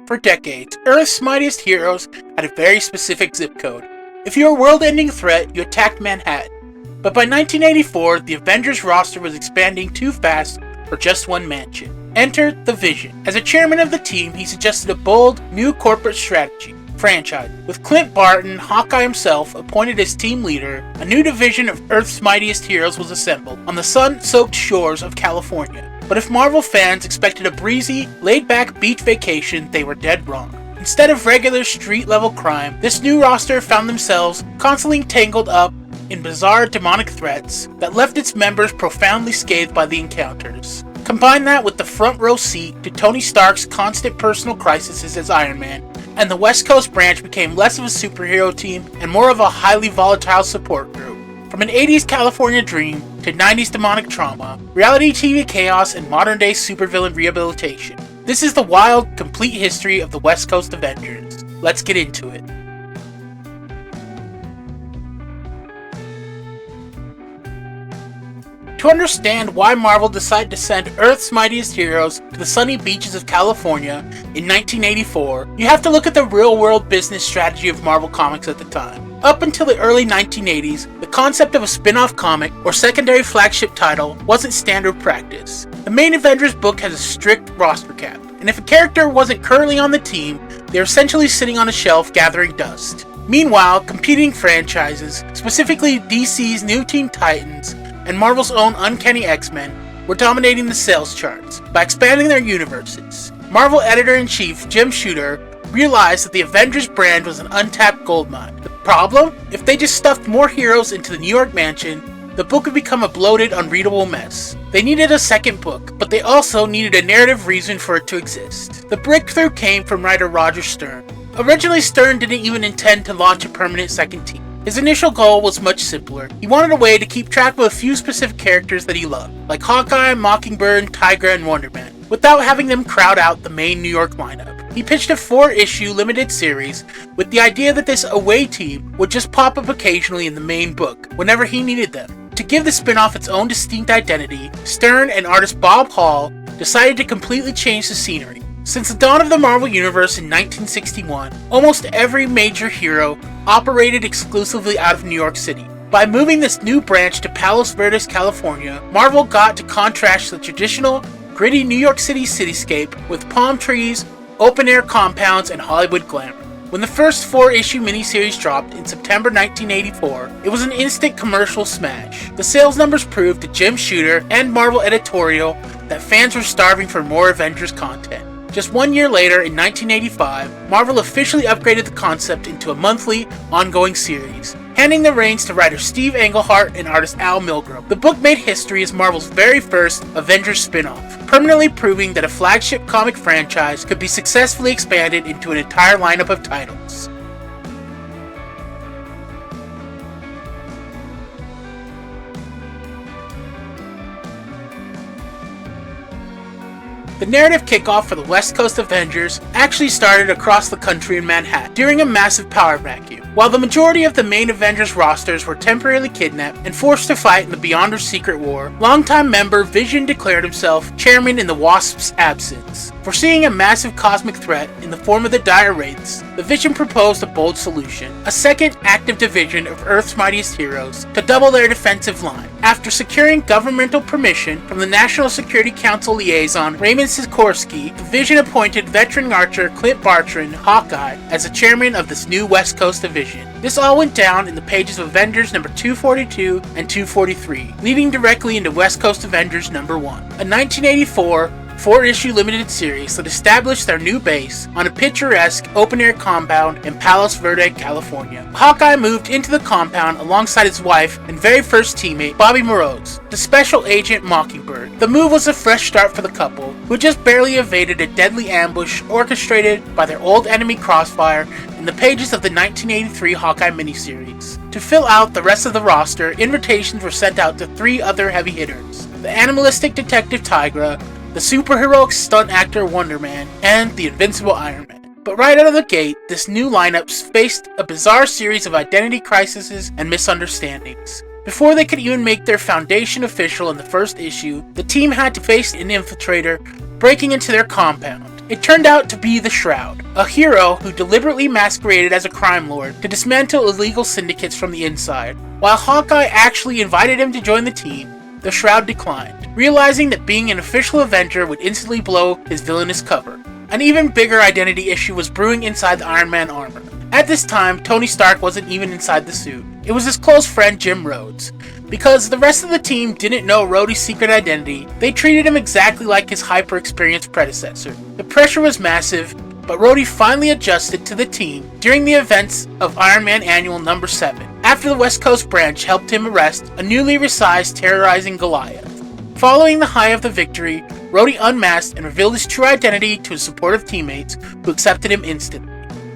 For decades, Earth's mightiest heroes had a very specific zip code. If you were a world-ending threat, you attacked Manhattan. But by 1984, the Avengers roster was expanding too fast for just one mansion. Enter the Vision. As a chairman of the team, he suggested a bold, new corporate strategy. Franchise. With Clint Barton, Hawkeye himself, appointed as team leader, a new division of Earth's mightiest heroes was assembled on the sun-soaked shores of California. But if Marvel fans expected a breezy, laid-back beach vacation, they were dead wrong. Instead of regular street-level crime, this new roster found themselves constantly tangled up in bizarre demonic threats that left its members profoundly scathed by the encounters. Combine that with the front row seat to Tony Stark's constant personal crises as Iron Man, and the West Coast branch became less of a superhero team and more of a highly volatile support group. From an 80s California dream to 90s demonic trauma, reality TV chaos, and modern-day supervillain rehabilitation. This is the wild, complete history of the West Coast Avengers. Let's get into it. To understand why Marvel decided to send Earth's mightiest heroes to the sunny beaches of California in 1984, you have to look at the real-world business strategy of Marvel Comics at the time. Up until the early 1980s, the concept of a spin-off comic or secondary flagship title wasn't standard practice. The main Avengers book has a strict roster cap, and if a character wasn't currently on the team, they were essentially sitting on a shelf gathering dust. Meanwhile, competing franchises, specifically DC's New Teen Titans and Marvel's own Uncanny X-Men, were dominating the sales charts by expanding their universes. Marvel editor-in-chief Jim Shooter realized that the Avengers brand was an untapped goldmine. The problem? If they just stuffed more heroes into the New York mansion, the book would become a bloated, unreadable mess. They needed a second book, but they also needed a narrative reason for it to exist. The breakthrough came from writer Roger Stern. Originally, Stern didn't even intend to launch a permanent second team. His initial goal was much simpler. He wanted a way to keep track of a few specific characters that he loved, like Hawkeye, Mockingbird, Tigra, and Wonder Man, without having them crowd out the main New York lineup. He pitched a 4-issue limited series with the idea that this away team would just pop up occasionally in the main book, whenever he needed them. To give the spin-off its own distinct identity, Stern and artist Bob Hall decided to completely change the scenery. Since the dawn of the Marvel Universe in 1961, almost every major hero operated exclusively out of New York City. By moving this new branch to Palos Verdes, California, Marvel got to contrast the traditional, gritty New York City cityscape with palm trees, open-air compounds, and Hollywood glamour. When the first 4-issue miniseries dropped in September 1984, it was an instant commercial smash. The sales numbers proved to Jim Shooter and Marvel editorial that fans were starving for more Avengers content. Just 1 year later, in 1985, Marvel officially upgraded the concept into a monthly, ongoing series, handing the reins to writer Steve Englehart and artist Al Milgrom. The book made history as Marvel's very first Avengers spin-off, permanently proving that a flagship comic franchise could be successfully expanded into an entire lineup of titles. The narrative kickoff for the West Coast Avengers actually started across the country in Manhattan during a massive power vacuum. While the majority of the main Avengers rosters were temporarily kidnapped and forced to fight in the Beyonders' secret war, longtime member Vision declared himself chairman in the Wasp's absence. Foreseeing a massive cosmic threat in the form of the Dire Wraiths, the Vision proposed a bold solution: a second active division of Earth's mightiest heroes to double their defensive line. After securing governmental permission from the National Security Council liaison Raymond Sikorsky, the Vision appointed veteran archer Clint Barton, Hawkeye, as the chairman of this new West Coast Division. This all went down in the pages of Avengers number 242 and 243, leading directly into West Coast Avengers number 1, a 1984 4-issue limited series that established their new base on a picturesque open-air compound in Palos Verdes, California. Hawkeye moved into the compound alongside his wife and very first teammate, Bobby Morose, the special agent Mockingbird. The move was a fresh start for the couple, who just barely evaded a deadly ambush orchestrated by their old enemy Crossfire in the pages of the 1983 Hawkeye miniseries. To fill out the rest of the roster, invitations were sent out to 3 other heavy hitters: the animalistic detective Tigra, the superheroic stunt actor Wonder Man, and the invincible Iron Man. But right out of the gate, this new lineup faced a bizarre series of identity crises and misunderstandings. Before they could even make their foundation official in the first issue, the team had to face an infiltrator breaking into their compound. It turned out to be the Shroud, a hero who deliberately masqueraded as a crime lord to dismantle illegal syndicates from the inside. While Hawkeye actually invited him to join the team, the Shroud declined, realizing that being an official Avenger would instantly blow his villainous cover. An even bigger identity issue was brewing inside the Iron Man armor. At this time, Tony Stark wasn't even inside the suit. It was his close friend Jim Rhodes. Because the rest of the team didn't know Rhodey's secret identity, they treated him exactly like his hyper-experienced predecessor. The pressure was massive, but Rhodey finally adjusted to the team during the events of Iron Man Annual number 7, after the West Coast branch helped him arrest a newly resized terrorizing Goliath. Following the high of the victory, Rhodey unmasked and revealed his true identity to his supportive teammates, who accepted him instantly.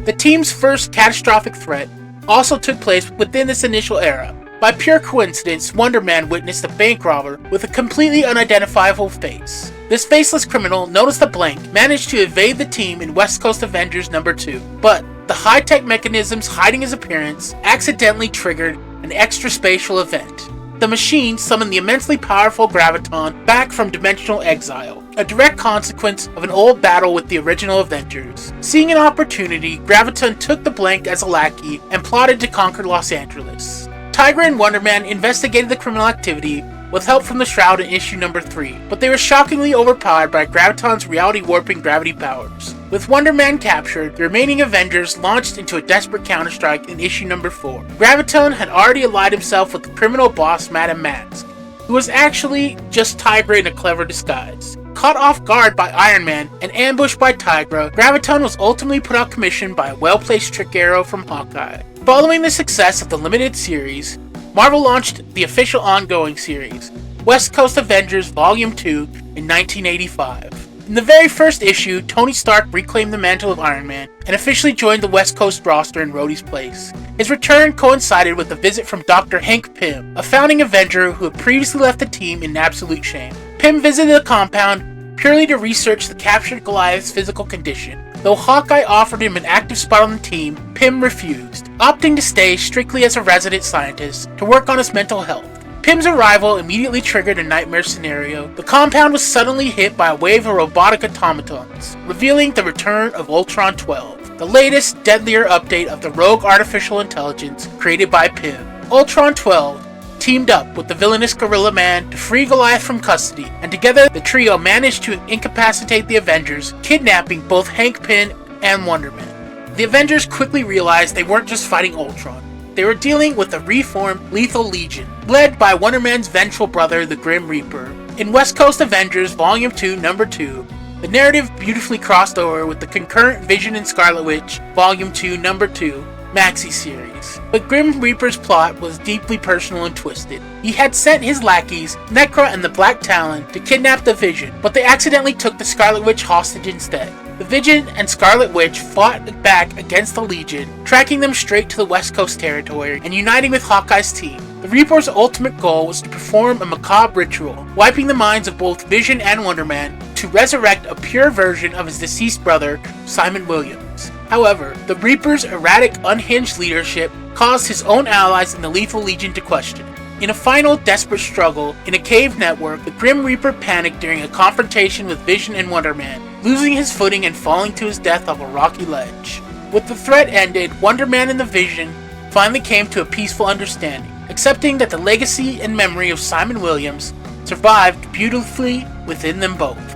The team's first catastrophic threat also took place within this initial era. By pure coincidence, Wonder Man witnessed a bank robber with a completely unidentifiable face. This faceless criminal, known as the Blank, managed to evade the team in West Coast Avengers number 2, but the high-tech mechanisms hiding his appearance accidentally triggered an extra-spatial event. The machine summoned the immensely powerful Graviton back from dimensional exile, a direct consequence of an old battle with the original Avengers. Seeing an opportunity, Graviton took the Blank as a lackey and plotted to conquer Los Angeles. Tigra and Wonder Man investigated the criminal activity with help from the Shroud in issue number 3, but they were shockingly overpowered by Graviton's reality-warping gravity powers. With Wonder Man captured, the remaining Avengers launched into a desperate counterstrike in issue number 4. Graviton had already allied himself with the criminal boss Madame Mask, who was actually just Tigra in a clever disguise. Caught off guard by Iron Man and ambushed by Tigra, Graviton was ultimately put out of commission by a well-placed trick arrow from Hawkeye. Following the success of the limited series, Marvel launched the official ongoing series, West Coast Avengers Volume 2 in 1985. In the very first issue, Tony Stark reclaimed the mantle of Iron Man and officially joined the West Coast roster in Rhodey's place. His return coincided with a visit from Dr. Hank Pym, a founding Avenger who had previously left the team in absolute shame. Pym visited the compound purely to research the captured Goliath's physical condition. Though Hawkeye offered him an active spot on the team, Pym refused, opting to stay strictly as a resident scientist to work on his mental health. Pym's arrival immediately triggered a nightmare scenario. The compound was suddenly hit by a wave of robotic automatons, revealing the return of Ultron 12, the latest, deadlier update of the rogue artificial intelligence created by Pym. Ultron 12 teamed up with the villainous Gorilla Man to free Goliath from custody, and together the trio managed to incapacitate the Avengers, kidnapping both Hank Pym and Wonder Man. The Avengers quickly realized they weren't just fighting Ultron. They were dealing with a reformed Lethal Legion, led by Wonder Man's vengeful brother, the Grim Reaper. In West Coast Avengers Volume 2, Number 2, the narrative beautifully crossed over with the concurrent Vision and Scarlet Witch Volume 2, Number 2, maxi series. But Grim Reaper's plot was deeply personal and twisted. He had sent his lackeys, Necra and the Black Talon, to kidnap the Vision, but they accidentally took the Scarlet Witch hostage instead. The Vision and Scarlet Witch fought back against the Legion, tracking them straight to the West Coast territory and uniting with Hawkeye's team. The Reaper's ultimate goal was to perform a macabre ritual, wiping the minds of both Vision and Wonder Man to resurrect a pure version of his deceased brother, Simon Williams. However, the Reaper's erratic, unhinged leadership caused his own allies in the Lethal Legion to question him. In a final desperate struggle in a cave network, the Grim Reaper panicked during a confrontation with Vision and Wonder Man, losing his footing and falling to his death off a rocky ledge. With the threat ended, Wonder Man and the Vision finally came to a peaceful understanding, accepting that the legacy and memory of Simon Williams survived beautifully within them both.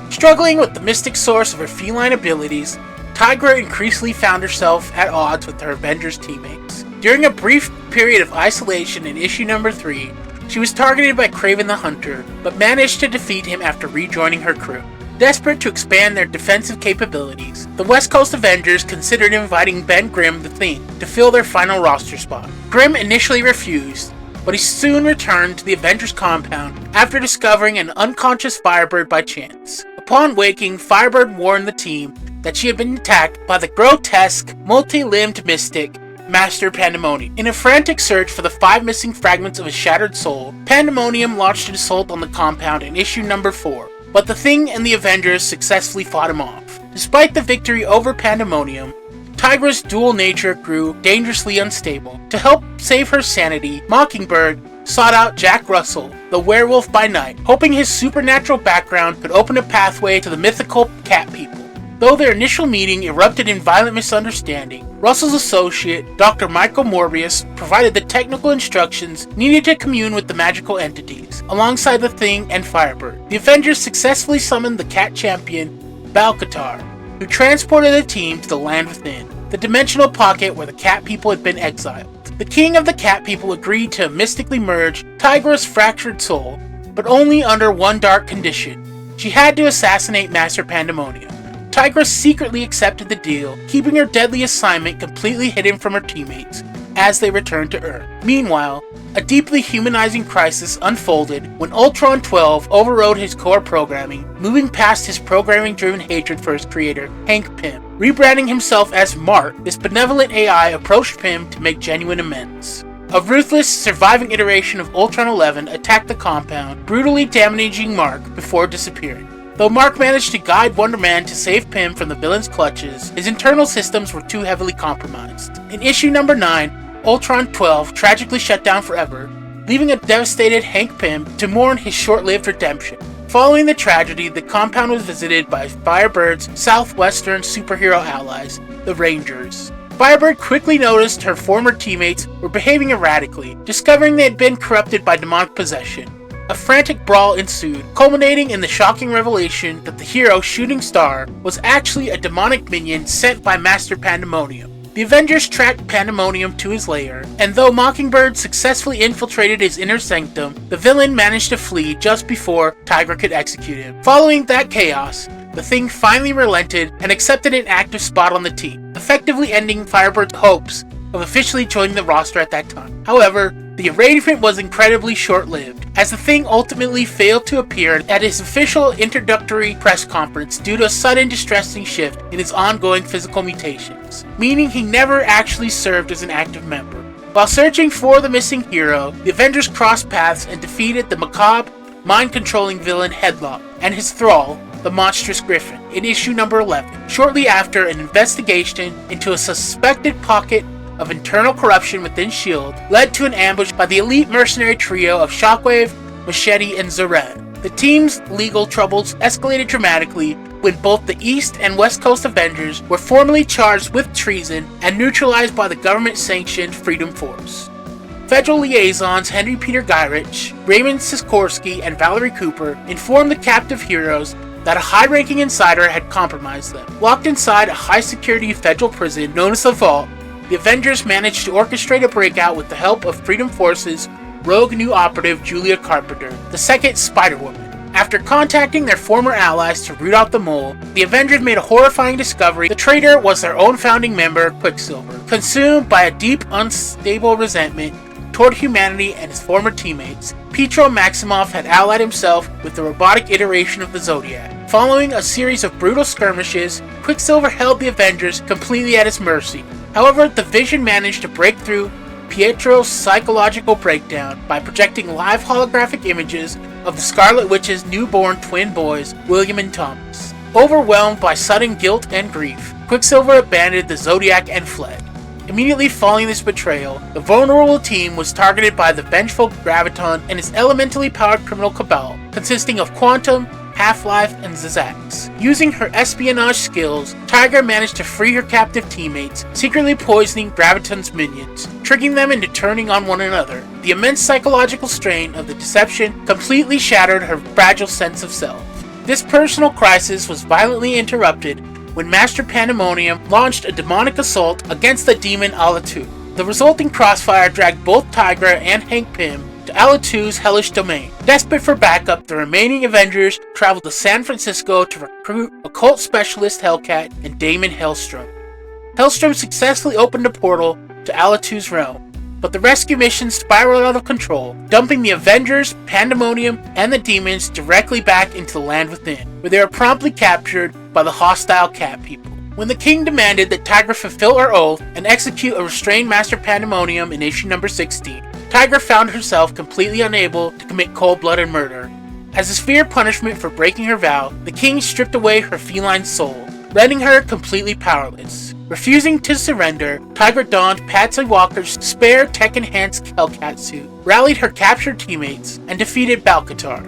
Struggling with the mystic source of her feline abilities, Tigra increasingly found herself at odds with her Avengers teammates. During a brief period of isolation in issue number 3, she was targeted by Kraven the Hunter, but managed to defeat him after rejoining her crew. Desperate to expand their defensive capabilities, the West Coast Avengers considered inviting Ben Grimm the Thing to fill their final roster spot. Grimm initially refused, but he soon returned to the Avengers compound after discovering an unconscious Firebird by chance. Upon waking, Firebird warned the team that she had been attacked by the grotesque, multi-limbed mystic, Master Pandemonium. In a frantic search for the 5 missing fragments of his shattered soul, Pandemonium launched an assault on the compound in issue number 4, but the Thing and the Avengers successfully fought him off. Despite the victory over Pandemonium, Tigra's dual nature grew dangerously unstable. To help save her sanity, Mockingbird sought out Jack Russell, the werewolf by night, hoping his supernatural background could open a pathway to the mythical cat people. Though their initial meeting erupted in violent misunderstanding, Russell's associate, Dr. Michael Morbius, provided the technical instructions needed to commune with the magical entities, alongside the Thing and Firebird. The Avengers successfully summoned the cat champion, Balcatar, who transported the team to the Land Within, the dimensional pocket where the cat people had been exiled. The king of the cat people agreed to mystically merge Tigra's fractured soul, but only under one dark condition. She had to assassinate Master Pandemonium. Tigra secretly accepted the deal, keeping her deadly assignment completely hidden from her teammates as they returned to Earth. Meanwhile, a deeply humanizing crisis unfolded when Ultron 12 overrode his core programming, moving past his programming-driven hatred for his creator, Hank Pym. Rebranding himself as Mark, this benevolent AI approached Pym to make genuine amends. A ruthless, surviving iteration of Ultron 11 attacked the compound, brutally damaging Mark before disappearing. Though Mark managed to guide Wonder Man to save Pym from the villain's clutches, his internal systems were too heavily compromised. In issue number 9, Ultron 12 tragically shut down forever, leaving a devastated Hank Pym to mourn his short-lived redemption. Following the tragedy, the compound was visited by Firebird's southwestern superhero allies, the Rangers. Firebird quickly noticed her former teammates were behaving erratically, discovering they had been corrupted by demonic possession. A frantic brawl ensued, culminating in the shocking revelation that the hero Shooting Star was actually a demonic minion sent by Master Pandemonium. The Avengers tracked Pandemonium to his lair, and though Mockingbird successfully infiltrated his inner sanctum, the villain managed to flee just before Tigra could execute him. Following that chaos, the Thing finally relented and accepted an active spot on the team, effectively ending Firebird's hopes of officially joining the roster at that time. However, the arrangement was incredibly short-lived, as the Thing ultimately failed to appear at his official introductory press conference due to a sudden distressing shift in his ongoing physical mutations, meaning he never actually served as an active member. While searching for the missing hero, the Avengers crossed paths and defeated the macabre, mind-controlling villain Headlock and his thrall, the monstrous Griffin, in issue number 11, shortly after an investigation into a suspected pocket of internal corruption within S.H.I.E.L.D. led to an ambush by the elite mercenary trio of Shockwave, Machete, and Zared. The team's legal troubles escalated dramatically when both the East and West Coast Avengers were formally charged with treason and neutralized by the government-sanctioned Freedom Force. Federal liaisons Henry Peter Gyrich, Raymond Sikorsky, and Valerie Cooper informed the captive heroes that a high-ranking insider had compromised them. Locked inside a high-security federal prison known as the Vault, the Avengers managed to orchestrate a breakout with the help of Freedom Force's rogue new operative Julia Carpenter, the second Spider-Woman. After contacting their former allies to root out the mole, the Avengers made a horrifying discovery. The traitor was their own founding member, Quicksilver. Consumed by a deep, unstable resentment toward humanity and his former teammates, Pietro Maximoff had allied himself with the robotic iteration of the Zodiac. Following a series of brutal skirmishes, Quicksilver held the Avengers completely at his mercy. However, the Vision managed to break through Pietro's psychological breakdown by projecting live holographic images of the Scarlet Witch's newborn twin boys, William and Thomas. Overwhelmed by sudden guilt and grief, Quicksilver abandoned the Zodiac and fled. Immediately following this betrayal, the vulnerable team was targeted by the vengeful Graviton and his elementally powered criminal cabal, consisting of Quantum, Half-Life, and Zazax. Using her espionage skills, Tigra managed to free her captive teammates, secretly poisoning Graviton's minions, triggering them into turning on one another. The immense psychological strain of the deception completely shattered her fragile sense of self. This personal crisis was violently interrupted when Master Pandemonium launched a demonic assault against the demon Alatu. The resulting crossfire dragged both Tigra and Hank Pym to Alatu's hellish domain. Desperate for backup, the remaining Avengers traveled to San Francisco to recruit occult specialist Hellcat and Damon Hellstrom. Hellstrom successfully opened a portal to Alatu's realm, but the rescue mission spiraled out of control, dumping the Avengers, Pandemonium, and the demons directly back into the Land Within, where they were promptly captured by the hostile cat people. When the king demanded that Tigra fulfill her oath and execute a restrained Master Pandemonium in issue number 16, Tigra found herself completely unable to commit cold-blooded murder. As a severe punishment for breaking her vow, the king stripped away her feline soul, rendering her completely powerless. Refusing to surrender, Tigra donned Patsy Walker's spare tech-enhanced Hellcat suit, rallied her captured teammates, and defeated Balcatar.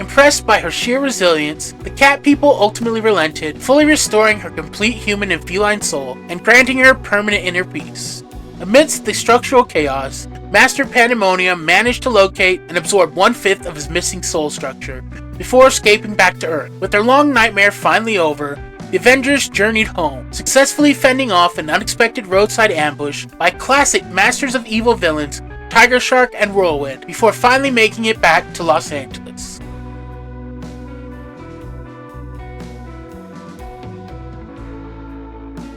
Impressed by her sheer resilience, the Cat People ultimately relented, fully restoring her complete human and feline soul and granting her permanent inner peace. Amidst the structural chaos, Master Pandemonium managed to locate and absorb 1/5 of his missing soul structure before escaping back to Earth. With their long nightmare finally over, the Avengers journeyed home, successfully fending off an unexpected roadside ambush by classic Masters of Evil villains Tiger Shark and Whirlwind before finally making it back to Los Angeles.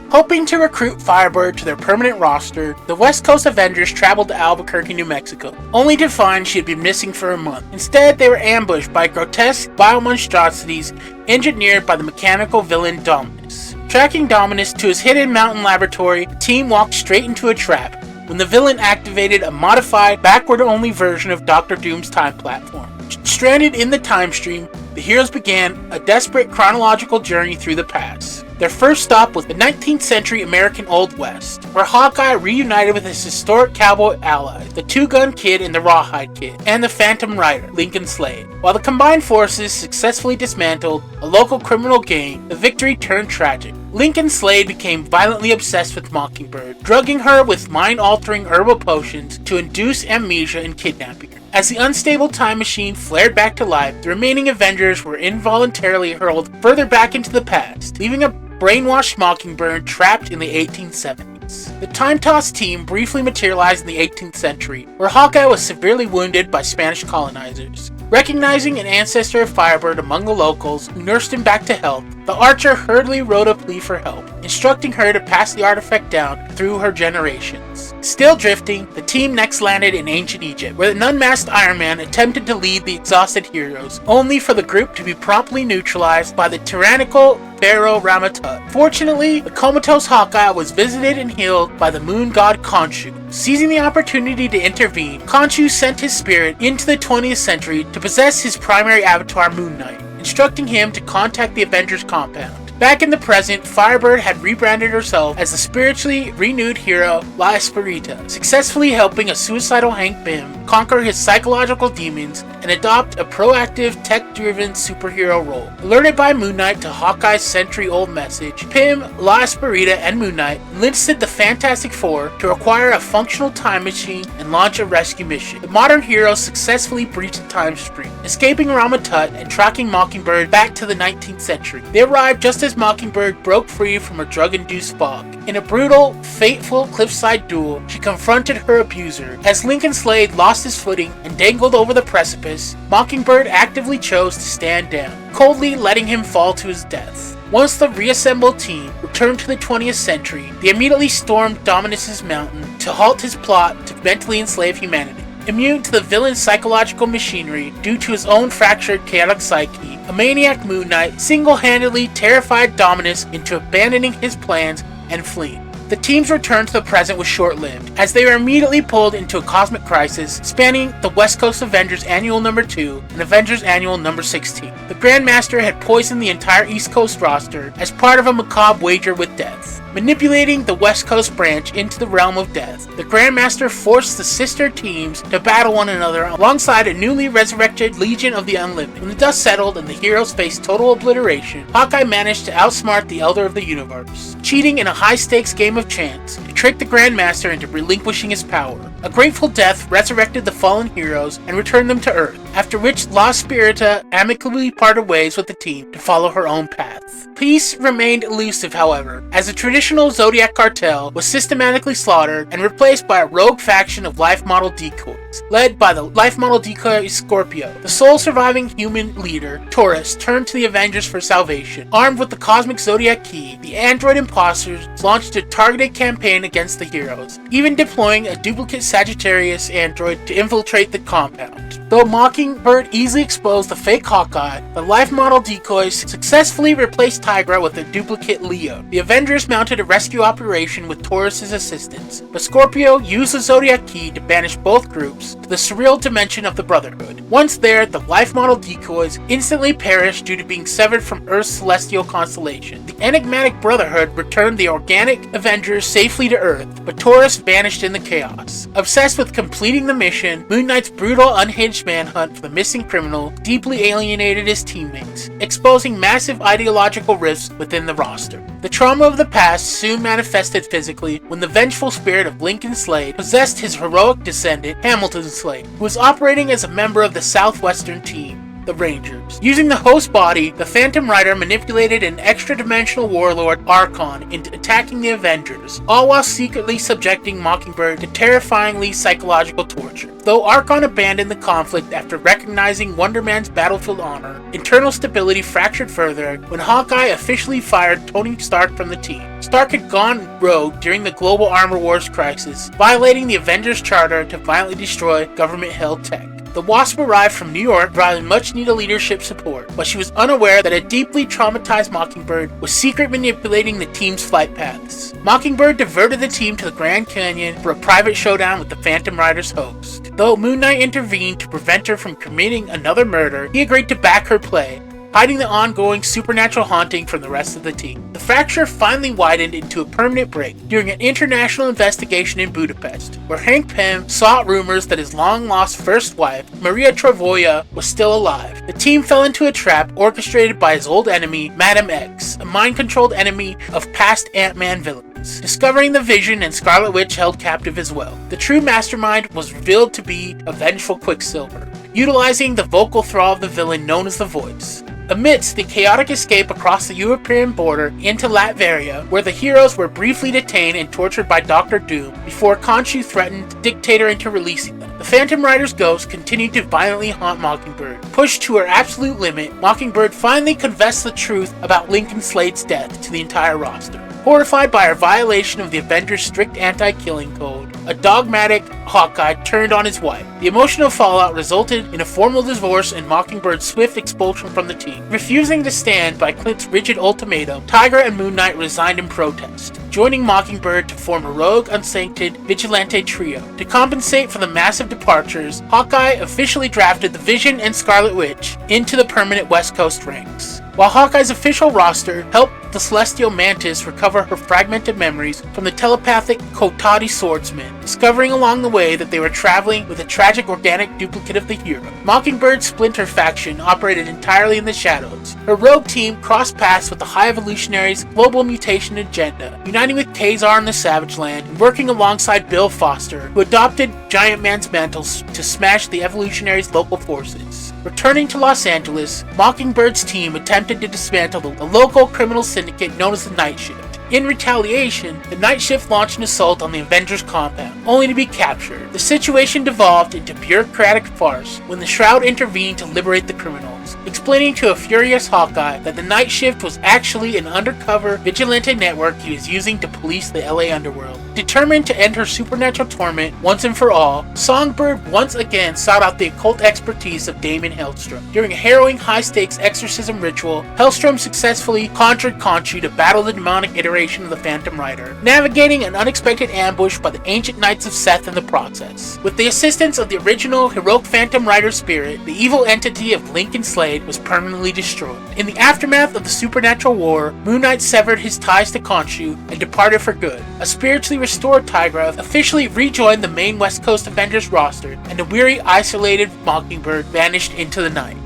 Hoping to recruit Firebird to their permanent roster, the West Coast Avengers traveled to Albuquerque, New Mexico, only to find she had been missing for a month. Instead, they were ambushed by grotesque biomonstrosities engineered by the mechanical villain Dominus. Tracking Dominus to his hidden mountain laboratory, the team walked straight into a trap when the villain activated a modified, backward-only version of Doctor Doom's time platform. Stranded in the time stream, the heroes began a desperate chronological journey through the past. Their first stop was the 19th century American Old West, where Hawkeye reunited with his historic cowboy allies, the Two-Gun Kid and the Rawhide Kid, and the Phantom Rider, Lincoln Slade. While the combined forces successfully dismantled a local criminal gang, the victory turned tragic. Lincoln Slade became violently obsessed with Mockingbird, drugging her with mind-altering herbal potions to induce amnesia and kidnapping her. As the unstable time machine flared back to life, the remaining Avengers were involuntarily hurled further back into the past, leaving a brainwashed Mockingbird trapped in the 1870s. The time-tossed team briefly materialized in the 18th century, where Hawkeye was severely wounded by Spanish colonizers. Recognizing an ancestor of Firebird among the locals who nursed him back to health, the Archer hurriedly wrote a plea for help, instructing her to pass the artifact down through her generations. Still drifting, the team next landed in ancient Egypt, where an unmasked Iron Man attempted to lead the exhausted heroes, only for the group to be promptly neutralized by the tyrannical Pharaoh Ramatut. Fortunately, the comatose Hawkeye was visited and healed by the moon god Khonshu. Seizing the opportunity to intervene, Khonshu sent his spirit into the 20th century to possess his primary avatar, Moon Knight, instructing him to contact the Avengers compound. Back in the present, Firebird had rebranded herself as the spiritually renewed hero La Esperita, successfully helping a suicidal Hank Pym conquer his psychological demons and adopt a proactive, tech-driven superhero role. Alerted by Moon Knight to Hawkeye's century-old message, Pym, La Esperita, and Moon Knight enlisted the Fantastic Four to acquire a functional time machine and launch a rescue mission. The modern heroes successfully breached the time stream, escaping Ramatut and tracking Mockingbird back to the 19th century. They arrived just as Mockingbird broke free from her drug-induced fog. In a brutal, fateful cliffside duel, she confronted her abuser. As Lincoln Slade lost his footing and dangled over the precipice, Mockingbird actively chose to stand down, coldly letting him fall to his death. Once the reassembled team returned to the 20th century, they immediately stormed Dominus's mountain to halt his plot to mentally enslave humanity. Immune to the villain's psychological machinery due to his own fractured chaotic psyche, a maniac Moon Knight single-handedly terrified Dominus into abandoning his plans and fleeing. The team's return to the present was short-lived, as they were immediately pulled into a cosmic crisis spanning the West Coast Avengers Annual No. 2 and Avengers Annual No. 16. The Grandmaster had poisoned the entire East Coast roster as part of a macabre wager with death. Manipulating the West Coast branch into the realm of death, the Grandmaster forced the sister teams to battle one another alongside a newly resurrected Legion of the Unliving. When the dust settled and the heroes faced total obliteration, Hawkeye managed to outsmart the Elder of the Universe, cheating in a high-stakes game of chance to trick the Grandmaster into relinquishing his power. A grateful death resurrected the fallen heroes and returned them to Earth, after which La Spirita amicably parted ways with the team to follow her own path. Peace remained elusive, however, as the traditional Zodiac cartel was systematically slaughtered and replaced by a rogue faction of life model decoys, led by the life model decoy Scorpio. The sole surviving human leader, Taurus, turned to the Avengers for salvation. Armed with the cosmic Zodiac key, the android imposters launched a targeted campaign against the heroes, even deploying a duplicate Sagittarius android to infiltrate the compound. Though Mockingbird easily exposed the fake Hawkeye, the life model decoys successfully replaced Tigra with a duplicate Leo. The Avengers mounted a rescue operation with Taurus's assistance, but Scorpio used the Zodiac key to banish both groups escapes to the surreal dimension of the Brotherhood. Once there, the life model decoys instantly perish due to being severed from Earth's celestial constellation. The enigmatic Brotherhood returned the organic Avengers safely to Earth, but Taurus vanished in the chaos. Obsessed with completing the mission, Moon Knight's brutal, unhinged manhunt for the missing criminal deeply alienated his teammates, exposing massive ideological rifts within the roster. The trauma of the past soon manifested physically when the vengeful spirit of Lincoln Slade possessed his heroic descendant, Hamilton Slade, who was operating as a member of the Southwestern team, the Rangers. Using the host body, the Phantom Rider manipulated an extra-dimensional warlord, Archon, into attacking the Avengers, all while secretly subjecting Mockingbird to terrifyingly psychological torture. Though Archon abandoned the conflict after recognizing Wonder Man's battlefield honor, internal stability fractured further when Hawkeye officially fired Tony Stark from the team. Stark had gone rogue during the Global Armor Wars crisis, violating the Avengers Charter to violently destroy government-held tech. The Wasp arrived from New York, providing much-needed leadership support, but she was unaware that a deeply traumatized Mockingbird was secretly manipulating the team's flight paths. Mockingbird diverted the team to the Grand Canyon for a private showdown with the Phantom Rider's host. Though Moon Knight intervened to prevent her from committing another murder, he agreed to back her play, hiding the ongoing supernatural haunting from the rest of the team. The fracture finally widened into a permanent break during an international investigation in Budapest, where Hank Pym sought rumors that his long-lost first wife, Maria Travoia, was still alive. The team fell into a trap orchestrated by his old enemy, Madam X, a mind-controlled enemy of past Ant-Man villains. Discovering the Vision and Scarlet Witch held captive as well. The true mastermind was revealed to be a vengeful Quicksilver, utilizing the vocal thrall of the villain known as the Voice. Amidst the chaotic escape across the European border into Latveria, where the heroes were briefly detained and tortured by Dr. Doom before Khonshu threatened the dictator into releasing them, the Phantom Rider's ghost continued to violently haunt Mockingbird. Pushed to her absolute limit, Mockingbird finally confessed the truth about Lincoln Slade's death to the entire roster. Horrified by her violation of the Avengers' strict anti-killing code, a dogmatic Hawkeye turned on his wife. The emotional fallout resulted in a formal divorce and Mockingbird's swift expulsion from the team. Refusing to stand by Clint's rigid ultimatum, Tigra and Moon Knight resigned in protest, joining Mockingbird to form a rogue, unsanctioned vigilante trio. To compensate for the massive departures, Hawkeye officially drafted the Vision and Scarlet Witch into the permanent West Coast ranks. While Hawkeye's official roster helped the Celestial Mantis recover her fragmented memories from the telepathic Kotati swordsman, discovering along the way that they were traveling with a tragic organic duplicate of the hero. Mockingbird's Splinter faction operated entirely in the shadows. Her rogue team crossed paths with the High Evolutionaries' global mutation agenda, uniting with Kazar in the Savage Land and working alongside Bill Foster, who adopted Giant Man's mantles to smash the Evolutionaries' local forces. Returning to Los Angeles, Mockingbird's team attempted to dismantle the local criminal syndicate known as the Night Shift. In retaliation, the Night Shift launched an assault on the Avengers compound, only to be captured. The situation devolved into bureaucratic farce when the Shroud intervened to liberate the criminals, explaining to a furious Hawkeye that the Night Shift was actually an undercover vigilante network he was using to police the LA underworld. Determined to end her supernatural torment once and for all, Songbird once again sought out the occult expertise of Damon Hellstrom. During a harrowing high-stakes exorcism ritual, Hellstrom successfully conjured Khonshu to battle the demonic iteration of the Phantom Rider, navigating an unexpected ambush by the ancient Knights of Seth in the process. With the assistance of the original heroic Phantom Rider spirit, the evil entity of Lincoln Slade was permanently destroyed. In the aftermath of the supernatural war, Moon Knight severed his ties to Khonshu and departed for good. A spiritually restored Tigra officially rejoined the main West Coast Avengers roster, and a weary, isolated Mockingbird vanished into the night.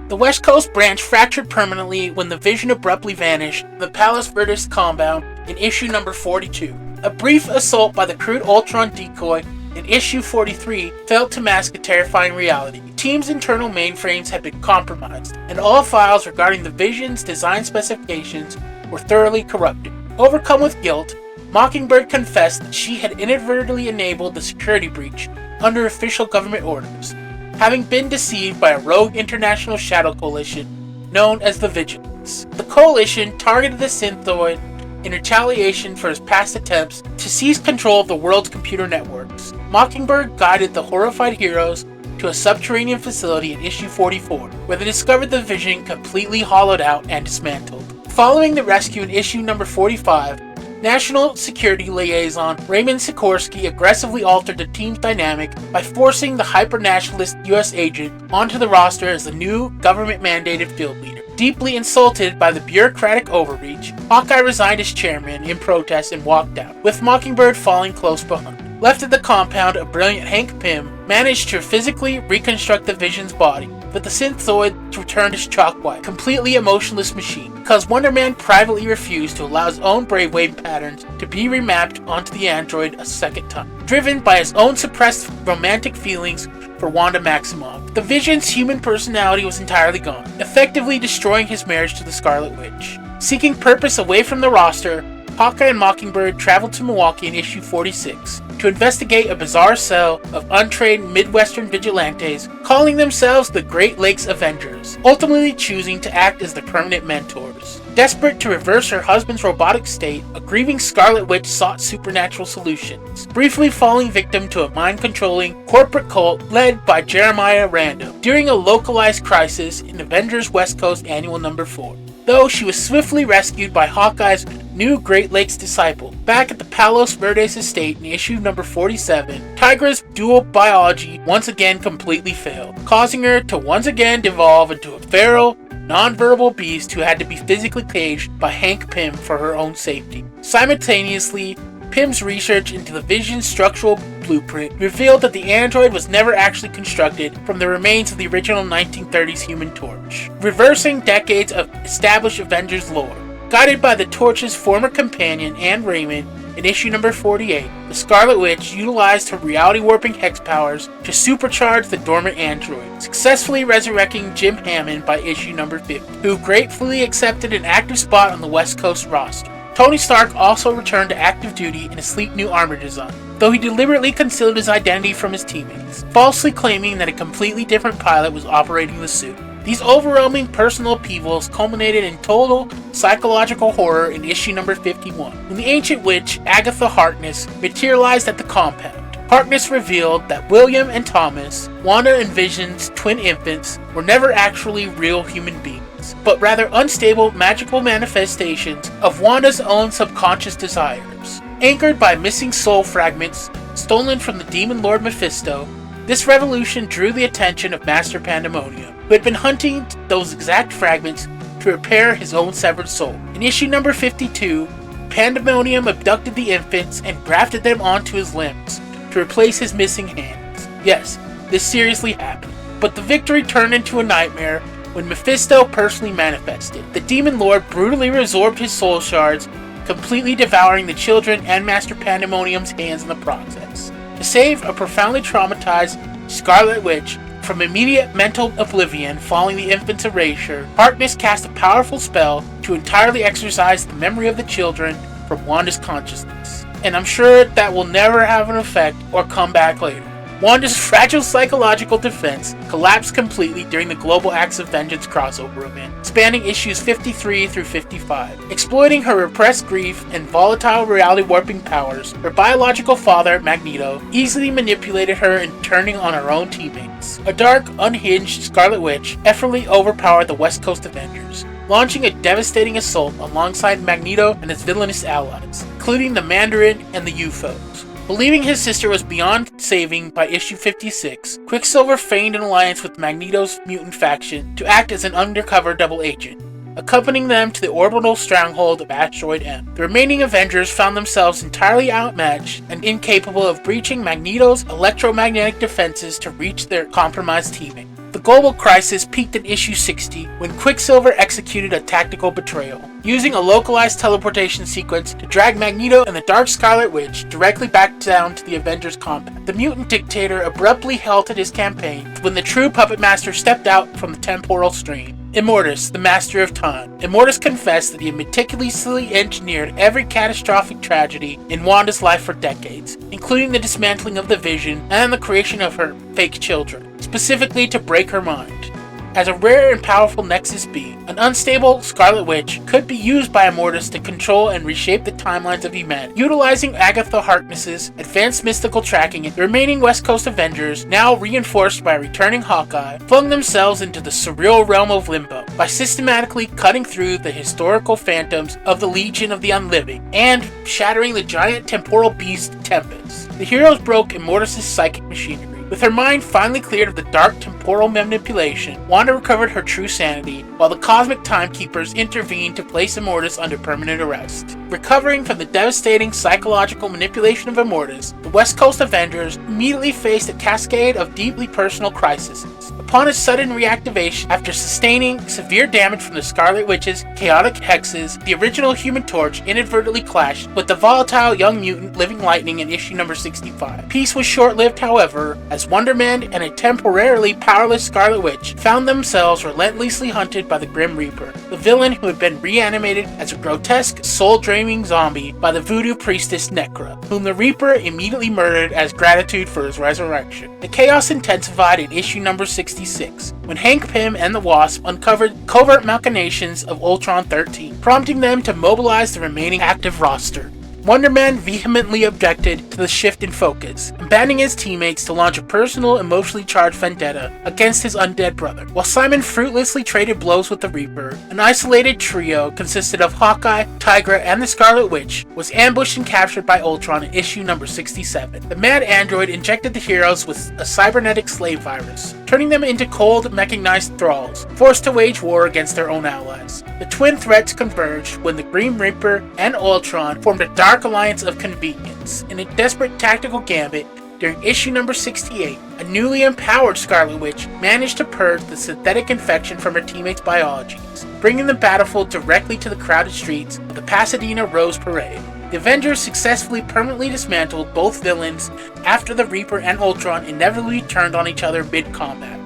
The West Coast branch fractured permanently when the Vision abruptly vanished from the Palos Verdes compound in issue number 42. A brief assault by the crude Ultron decoy in issue 43 failed to mask a terrifying reality. The team's internal mainframes had been compromised, and all files regarding the Vision's design specifications were thoroughly corrupted. Overcome with guilt, Mockingbird confessed that she had inadvertently enabled the security breach under official government orders, having been deceived by a rogue international shadow coalition known as the Vigilants. The coalition targeted the Synthoid in retaliation for his past attempts to seize control of the world's computer networks. Mockingbird guided the horrified heroes to a subterranean facility in issue 44, where they discovered the Vision completely hollowed out and dismantled. Following the rescue in issue number 45, National Security Liaison Raymond Sikorsky aggressively altered the team's dynamic by forcing the hyper-nationalist US agent onto the roster as the new government-mandated field leader. Deeply insulted by the bureaucratic overreach, Hawkeye resigned as chairman in protest and walked out, with Mockingbird falling close behind. Left at the compound, a brilliant Hank Pym managed to physically reconstruct the Vision's body, but the synthezoid returned as Chalkwhite, completely emotionless machine, because Wonder Man privately refused to allow his own brainwave patterns to be remapped onto the android a second time. Driven by his own suppressed romantic feelings for Wanda Maximoff, the Vision's human personality was entirely gone, effectively destroying his marriage to the Scarlet Witch. Seeking purpose away from the roster, Hawkeye and Mockingbird traveled to Milwaukee in issue 46 to investigate a bizarre cell of untrained Midwestern vigilantes calling themselves the Great Lakes Avengers, ultimately choosing to act as their permanent mentors. Desperate to reverse her husband's robotic state, a grieving Scarlet Witch sought supernatural solutions, briefly falling victim to a mind-controlling corporate cult led by Jeremiah Randall during a localized crisis in Avengers West Coast Annual No. 4. Though she was swiftly rescued by Hawkeye's new Great Lakes disciple. Back at the Palos Verdes estate in issue number 47, Tigra's dual biology once again completely failed, causing her to once again devolve into a feral, non-verbal beast who had to be physically caged by Hank Pym for her own safety. Simultaneously, Pym's research into the Vision's structural blueprint revealed that the android was never actually constructed from the remains of the original 1930s Human Torch, reversing decades of established Avengers lore. Guided by the Torch's former companion, Anne Raymond, in issue number 48, the Scarlet Witch utilized her reality-warping hex powers to supercharge the dormant android, successfully resurrecting Jim Hammond by issue number 50, who gratefully accepted an active spot on the West Coast roster. Tony Stark also returned to active duty in a sleek new armor design, though he deliberately concealed his identity from his teammates, falsely claiming that a completely different pilot was operating the suit. These overwhelming personal upheavals culminated in total psychological horror in issue number 51, when the ancient witch, Agatha Harkness, materialized at the compound. Harkness revealed that William and Thomas, Wanda and Vision's twin infants, were never actually real human beings, but rather unstable magical manifestations of Wanda's own subconscious desires. Anchored by missing soul fragments stolen from the demon lord Mephisto, this revolution drew the attention of Master Pandemonium, who had been hunting those exact fragments to repair his own severed soul. In issue number 52, Pandemonium abducted the infants and grafted them onto his limbs to replace his missing hands. Yes, this seriously happened, but the victory turned into a nightmare when Mephisto personally manifested. The Demon Lord brutally resorbed his soul shards, completely devouring the children and Master Pandemonium's hands in the process. To save a profoundly traumatized Scarlet Witch from immediate mental oblivion following the infant's erasure, Harkness cast a powerful spell to entirely exorcise the memory of the children from Wanda's consciousness. And I'm sure that will never have an effect or come back later. Wanda's fragile psychological defense collapsed completely during the Global Acts of Vengeance crossover event, spanning issues 53 through 55. Exploiting her repressed grief and volatile reality-warping powers, her biological father, Magneto, easily manipulated her in turning on her own teammates. A dark, unhinged Scarlet Witch effortlessly overpowered the West Coast Avengers, launching a devastating assault alongside Magneto and his villainous allies, including the Mandarin and the UFOs. Believing his sister was beyond saving by issue 56, Quicksilver feigned an alliance with Magneto's mutant faction to act as an undercover double agent, accompanying them to the orbital stronghold of Asteroid M. The remaining Avengers found themselves entirely outmatched and incapable of breaching Magneto's electromagnetic defenses to reach their compromised teammate. The global crisis peaked in issue 60 when Quicksilver executed a tactical betrayal, using a localized teleportation sequence to drag Magneto and the Dark Scarlet Witch directly back down to the Avengers combat. The mutant dictator abruptly halted his campaign when the true puppet master stepped out from the temporal stream. Immortus, the master of time. Immortus confessed that he had meticulously engineered every catastrophic tragedy in Wanda's life for decades, including the dismantling of the Vision and the creation of her fake children, specifically to break her mind. As a rare and powerful Nexus B, an unstable Scarlet Witch could be used by Immortus to control and reshape the timelines of humanity. Utilizing Agatha Harkness's advanced mystical tracking, the remaining West Coast Avengers, now reinforced by a returning Hawkeye, flung themselves into the surreal realm of Limbo by systematically cutting through the historical phantoms of the Legion of the Unliving and shattering the giant temporal beast Tempest. The heroes broke Immortus' psychic machinery. With her mind finally cleared of the dark temporal manipulation, Wanda recovered her true sanity, while the cosmic timekeepers intervened to place Immortus under permanent arrest. Recovering from the devastating psychological manipulation of Immortus, the West Coast Avengers immediately faced a cascade of deeply personal crises. Upon its sudden reactivation, after sustaining severe damage from the Scarlet Witch's chaotic hexes, the original Human Torch inadvertently clashed with the volatile young mutant Living Lightning in issue number 65. Peace was short-lived, however, as Wonder Man and a temporarily powerless Scarlet Witch found themselves relentlessly hunted by the Grim Reaper, the villain who had been reanimated as a grotesque, soul-draining zombie by the voodoo priestess Necra, whom the Reaper immediately murdered as gratitude for his resurrection. The chaos intensified in issue number 66, when Hank Pym and the Wasp uncovered covert machinations of Ultron 13, prompting them to mobilize the remaining active roster. Wonder Man vehemently objected to the shift in focus, abandoning his teammates to launch a personal, emotionally charged vendetta against his undead brother. While Simon fruitlessly traded blows with the Reaper, an isolated trio consisted of Hawkeye, Tigra, and the Scarlet Witch was ambushed and captured by Ultron in issue number 67. The mad android injected the heroes with a cybernetic slave virus, turning them into cold, mechanized thralls, forced to wage war against their own allies. The twin threats converged when the Grim Reaper and Ultron formed a dark alliance of convenience. In a desperate tactical gambit, during issue number 68, a newly empowered Scarlet Witch managed to purge the synthetic infection from her teammates' biologies, bringing the battlefield directly to the crowded streets of the Pasadena Rose Parade. The Avengers successfully permanently dismantled both villains after the Reaper and Ultron inevitably turned on each other mid-combat.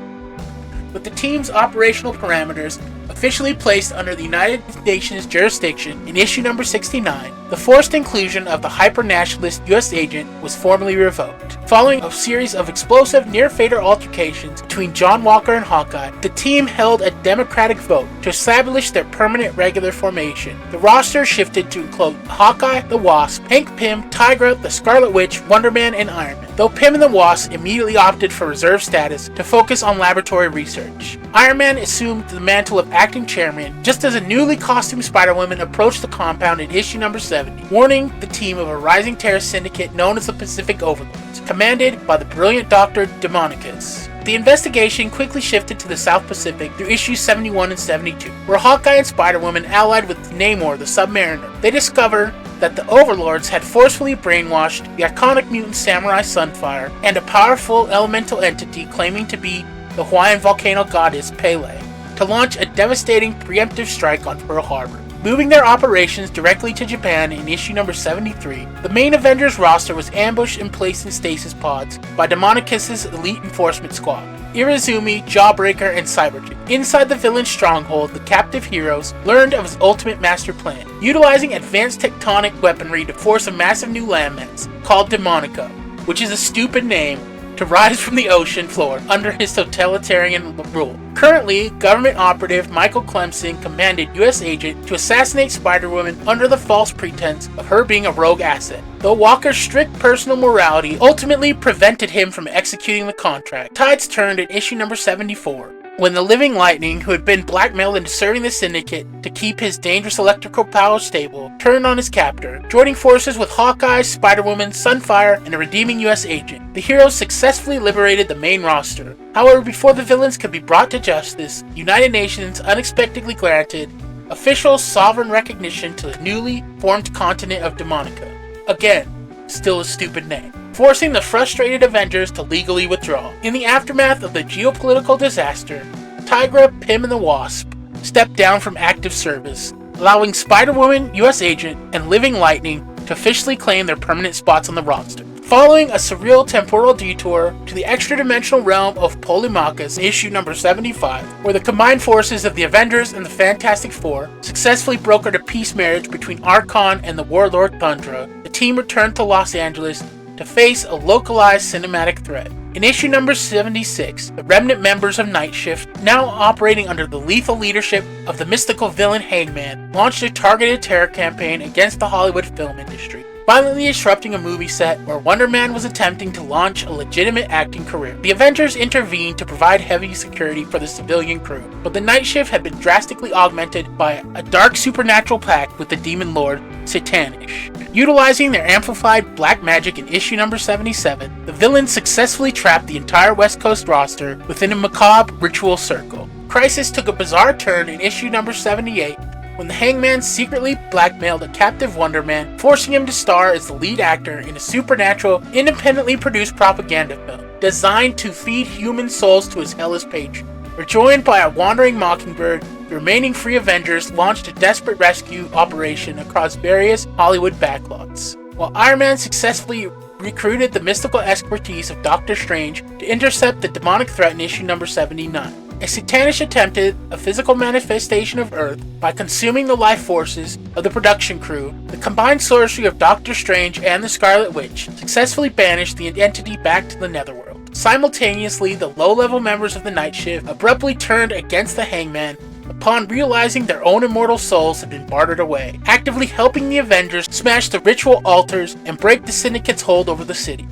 With the team's operational parameters officially placed under the United Nations jurisdiction in issue number 69, the forced inclusion of the hyper-nationalist U.S. agent was formally revoked. Following a series of explosive near-fatal altercations between John Walker and Hawkeye, the team held a democratic vote to establish their permanent regular formation. The roster shifted to include Hawkeye, the Wasp, Hank Pym, Tigra, the Scarlet Witch, Wonder Man, and Iron Man, though Pym and the Wasp immediately opted for reserve status to focus on laboratory research. Iron Man assumed the mantle of acting chairman just as a newly costumed Spider-Woman approached the compound in issue number 70, warning the team of a rising terrorist syndicate known as the Pacific Overlords, commanded by the brilliant Dr. Demonicus. The investigation quickly shifted to the South Pacific through issues 71 and 72, where Hawkeye and Spider-Woman allied with Namor the Submariner. They discovered that the Overlords had forcefully brainwashed the iconic mutant samurai Sunfire and a powerful elemental entity claiming to be the Hawaiian volcano goddess Pele to launch a devastating preemptive strike on Pearl Harbor. Moving their operations directly to Japan in issue number 73, the main Avengers roster was ambushed and placed in stasis pods by Demonicus' elite enforcement squad, Irizumi, Jawbreaker, and Cybertron. Inside the villain's stronghold, the captive heroes learned of his ultimate master plan, utilizing advanced tectonic weaponry to force a massive new landmass called Demonico, which is a stupid name, to rise from the ocean floor under his totalitarian rule. Currently, government operative Michael Clemson commanded U.S. agent to assassinate Spider-Woman under the false pretense of her being a rogue asset, though Walker's strict personal morality ultimately prevented him from executing the contract. Tides turned in issue number 74, when the Living Lightning, who had been blackmailed into serving the Syndicate to keep his dangerous electrical power stable, turned on his captor, joining forces with Hawkeye, Spider-Woman, Sunfire, and a redeeming U.S. agent. The heroes successfully liberated the main roster. However, before the villains could be brought to justice, the United Nations unexpectedly granted official sovereign recognition to the newly formed continent of Demonica. Again, still a stupid name, forcing the frustrated Avengers to legally withdraw. In the aftermath of the geopolitical disaster, Tigra, Pym, and the Wasp stepped down from active service, allowing Spider-Woman, U.S. Agent, and Living Lightning to officially claim their permanent spots on the roster. Following a surreal temporal detour to the extra-dimensional realm of Polemarchus in issue number 75, where the combined forces of the Avengers and the Fantastic Four successfully brokered a peace marriage between Archon and the Warlord Thundra, the team returned to Los Angeles to face a localized cinematic threat. In issue number 76, the remnant members of Night Shift, now operating under the lethal leadership of the mystical villain Hangman, launched a targeted terror campaign against the Hollywood film industry, violently disrupting a movie set where Wonder Man was attempting to launch a legitimate acting career. The Avengers intervened to provide heavy security for the civilian crew, but the Night Shift had been drastically augmented by a dark supernatural pact with the demon lord Satanish. Utilizing their amplified black magic in issue number 77, the villains successfully trapped the entire West Coast roster within a macabre ritual circle. Crisis took a bizarre turn in issue number 78 when the Hangman secretly blackmailed a captive Wonder Man, forcing him to star as the lead actor in a supernatural, independently produced propaganda film designed to feed human souls to his hellish patron. Rejoined by a wandering Mockingbird, the remaining free Avengers launched a desperate rescue operation across various Hollywood backlots, while Iron Man successfully recruited the mystical expertise of Doctor Strange to intercept the demonic threat in issue number 79. As Satanish attempted a physical manifestation of Earth by consuming the life forces of the production crew, the combined sorcery of Doctor Strange and the Scarlet Witch successfully banished the entity back to the Netherworld. Simultaneously, the low-level members of the Night Shift abruptly turned against the Hangman upon realizing their own immortal souls had been bartered away, actively helping the Avengers smash the ritual altars and break the Syndicate's hold over the city.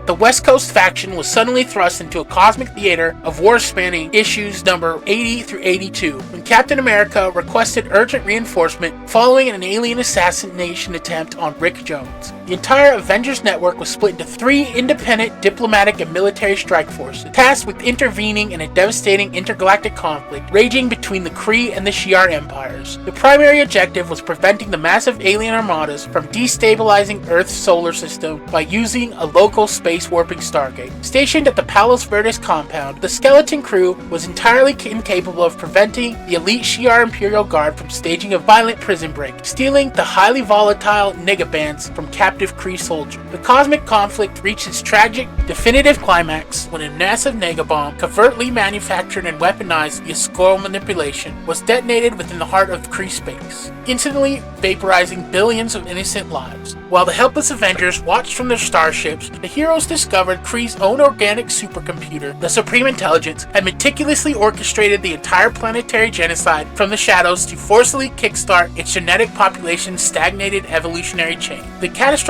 The West Coast faction was suddenly thrust into a cosmic theater of war spanning issues number 80 through 82 when Captain America requested urgent reinforcement following an alien assassination attempt on Rick Jones. The entire Avengers network was split into 3 independent diplomatic and military strike forces, tasked with intervening in a devastating intergalactic conflict raging between the Kree and the Shi'ar empires. The primary objective was preventing the massive alien armadas from destabilizing Earth's solar system by using a local space warping Stargate. Stationed at the Palos Verdes compound, the skeleton crew was entirely incapable of preventing the elite Shi'ar Imperial Guard from staging a violent prison break, stealing the highly volatile negabands from captive Kree soldiers. The cosmic conflict reached its tragic, definitive climax when a massive negabomb, covertly manufactured and weaponized via Skrull manipulation, was detonated within the heart of Kree space, instantly vaporizing billions of innocent lives. While the helpless Avengers watched from their starships, the heroes discovered Kree's own organic supercomputer, the Supreme Intelligence, had meticulously orchestrated the entire planetary genocide from the shadows to forcibly kickstart its genetic population's stagnated evolutionary chain. The catastrophic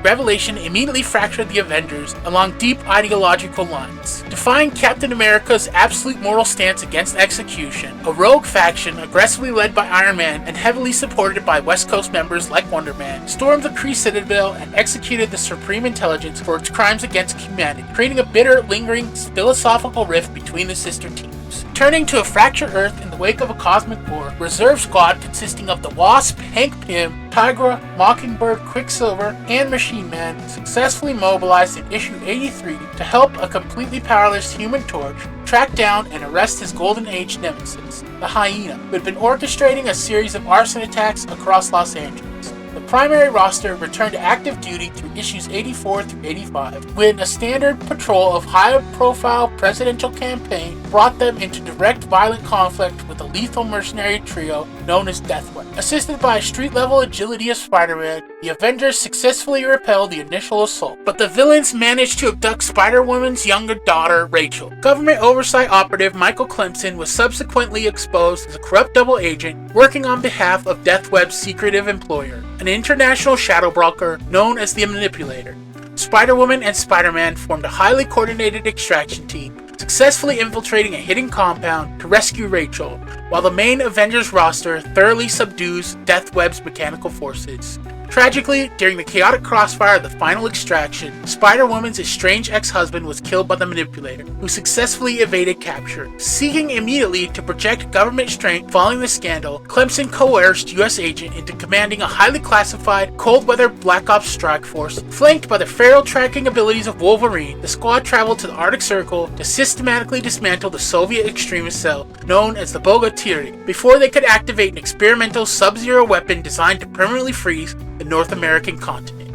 revelation immediately fractured the Avengers along deep ideological lines. Defying Captain America's absolute moral stance against execution, a rogue faction aggressively led by Iron Man and heavily supported by West Coast members like Wonder Man stormed the Kree Citadel and executed the Supreme Intelligence for its crimes against humanity, creating a bitter, lingering philosophical rift between the sister teams. Turning to a fractured Earth in the wake of a cosmic war, Reserve Squad consisting of the Wasp, Hank Pym, Tigra, Mockingbird, Quicksilver, and Machine Man successfully mobilized in issue 83 to help a completely powerless Human Torch track down and arrest his Golden Age nemesis, the Hyena, who had been orchestrating a series of arson attacks across Los Angeles. The primary roster returned to active duty through issues 84 through 85, when a standard patrol of high-profile presidential campaign brought them into direct violent conflict with a lethal mercenary trio known as Deathweb. Assisted by a street-level agility of Spider-Man, the Avengers successfully repelled the initial assault, but the villains managed to abduct Spider-Woman's younger daughter, Rachel. Government oversight operative Michael Clemson was subsequently exposed as a corrupt double agent working on behalf of Deathweb's secretive employer, an international shadow broker known as the Manipulator. Spider-Woman and Spider-Man formed a highly coordinated extraction team, successfully infiltrating a hidden compound to rescue Rachel, while the main Avengers roster thoroughly subdues Deathweb's mechanical forces. Tragically, during the chaotic crossfire of the final extraction, Spider-Woman's estranged ex-husband was killed by the Manipulator, who successfully evaded capture. Seeking immediately to project government strength following the scandal, Clemson coerced U.S. agent into commanding a highly classified, cold-weather Black Ops strike force. Flanked by the feral tracking abilities of Wolverine, the squad traveled to the Arctic Circle to systematically dismantle the Soviet extremist cell known as the Bogatiri, before they could activate an experimental sub-zero weapon designed to permanently freeze the North American continent.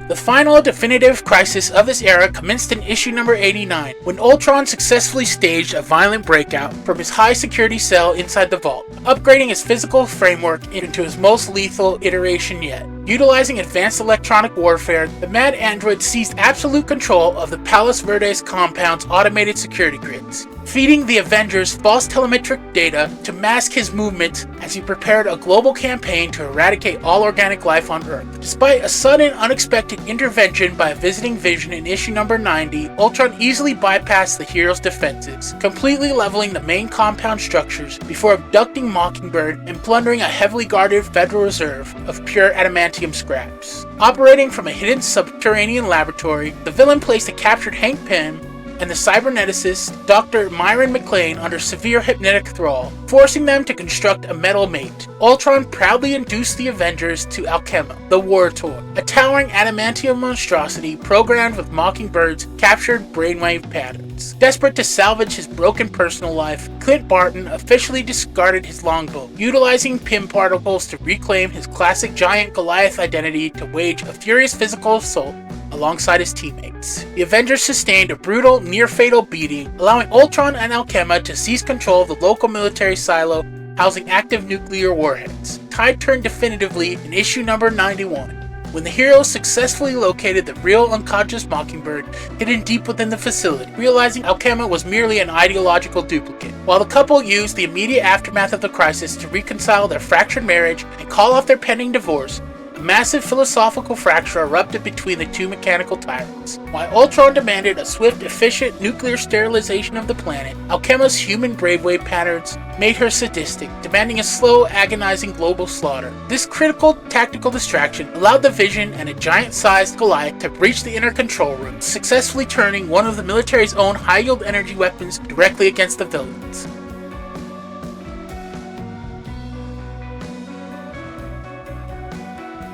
The final definitive crisis of this era commenced in issue number 89, when Ultron successfully staged a violent breakout from his high-security cell inside the vault, upgrading his physical framework into his most lethal iteration yet. Utilizing advanced electronic warfare, the mad android seized absolute control of the Palos Verdes compound's automated security grids, feeding the Avengers false telemetric data to mask his movements as he prepared a global campaign to eradicate all organic life on Earth. Despite a sudden, unexpected intervention by a visiting Vision in issue number 90, Ultron easily bypassed the heroes' defenses, completely leveling the main compound structures before abducting Mockingbird and plundering a heavily guarded Federal Reserve of pure adamantium scraps. Operating from a hidden subterranean laboratory, the villain placed a captured Hank Pym and the cyberneticist Dr. Myron McLean under severe hypnotic thrall, forcing them to construct a metal mate. Ultron proudly induced the Avengers to Alchema, the War Toy, a towering adamantium monstrosity programmed with Mockingbird's captured brainwave patterns. Desperate to salvage his broken personal life, Clint Barton officially discarded his longbow, utilizing Pym particles to reclaim his classic giant Goliath identity to wage a furious physical assault alongside his teammates. The Avengers sustained a brutal, near-fatal beating, allowing Ultron and Alchema to seize control of the local military silo housing active nuclear warheads. Tide turned definitively in issue number 91, when the heroes successfully located the real unconscious Mockingbird hidden deep within the facility, realizing Alchema was merely an ideological duplicate. While the couple used the immediate aftermath of the crisis to reconcile their fractured marriage and call off their pending divorce, a massive philosophical fracture erupted between the two mechanical tyrants. While Ultron demanded a swift, efficient nuclear sterilization of the planet, Alchema's human brainwave patterns made her sadistic, demanding a slow, agonizing global slaughter. This critical tactical distraction allowed the Vision and a giant-sized Goliath to breach the inner control room, successfully turning one of the military's own high-yield energy weapons directly against the villains.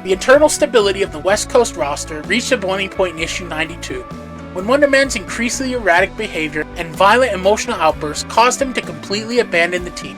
The internal stability of the West Coast roster reached a boiling point in issue 92, when Wonder Man's increasingly erratic behavior and violent emotional outbursts caused him to completely abandon the team.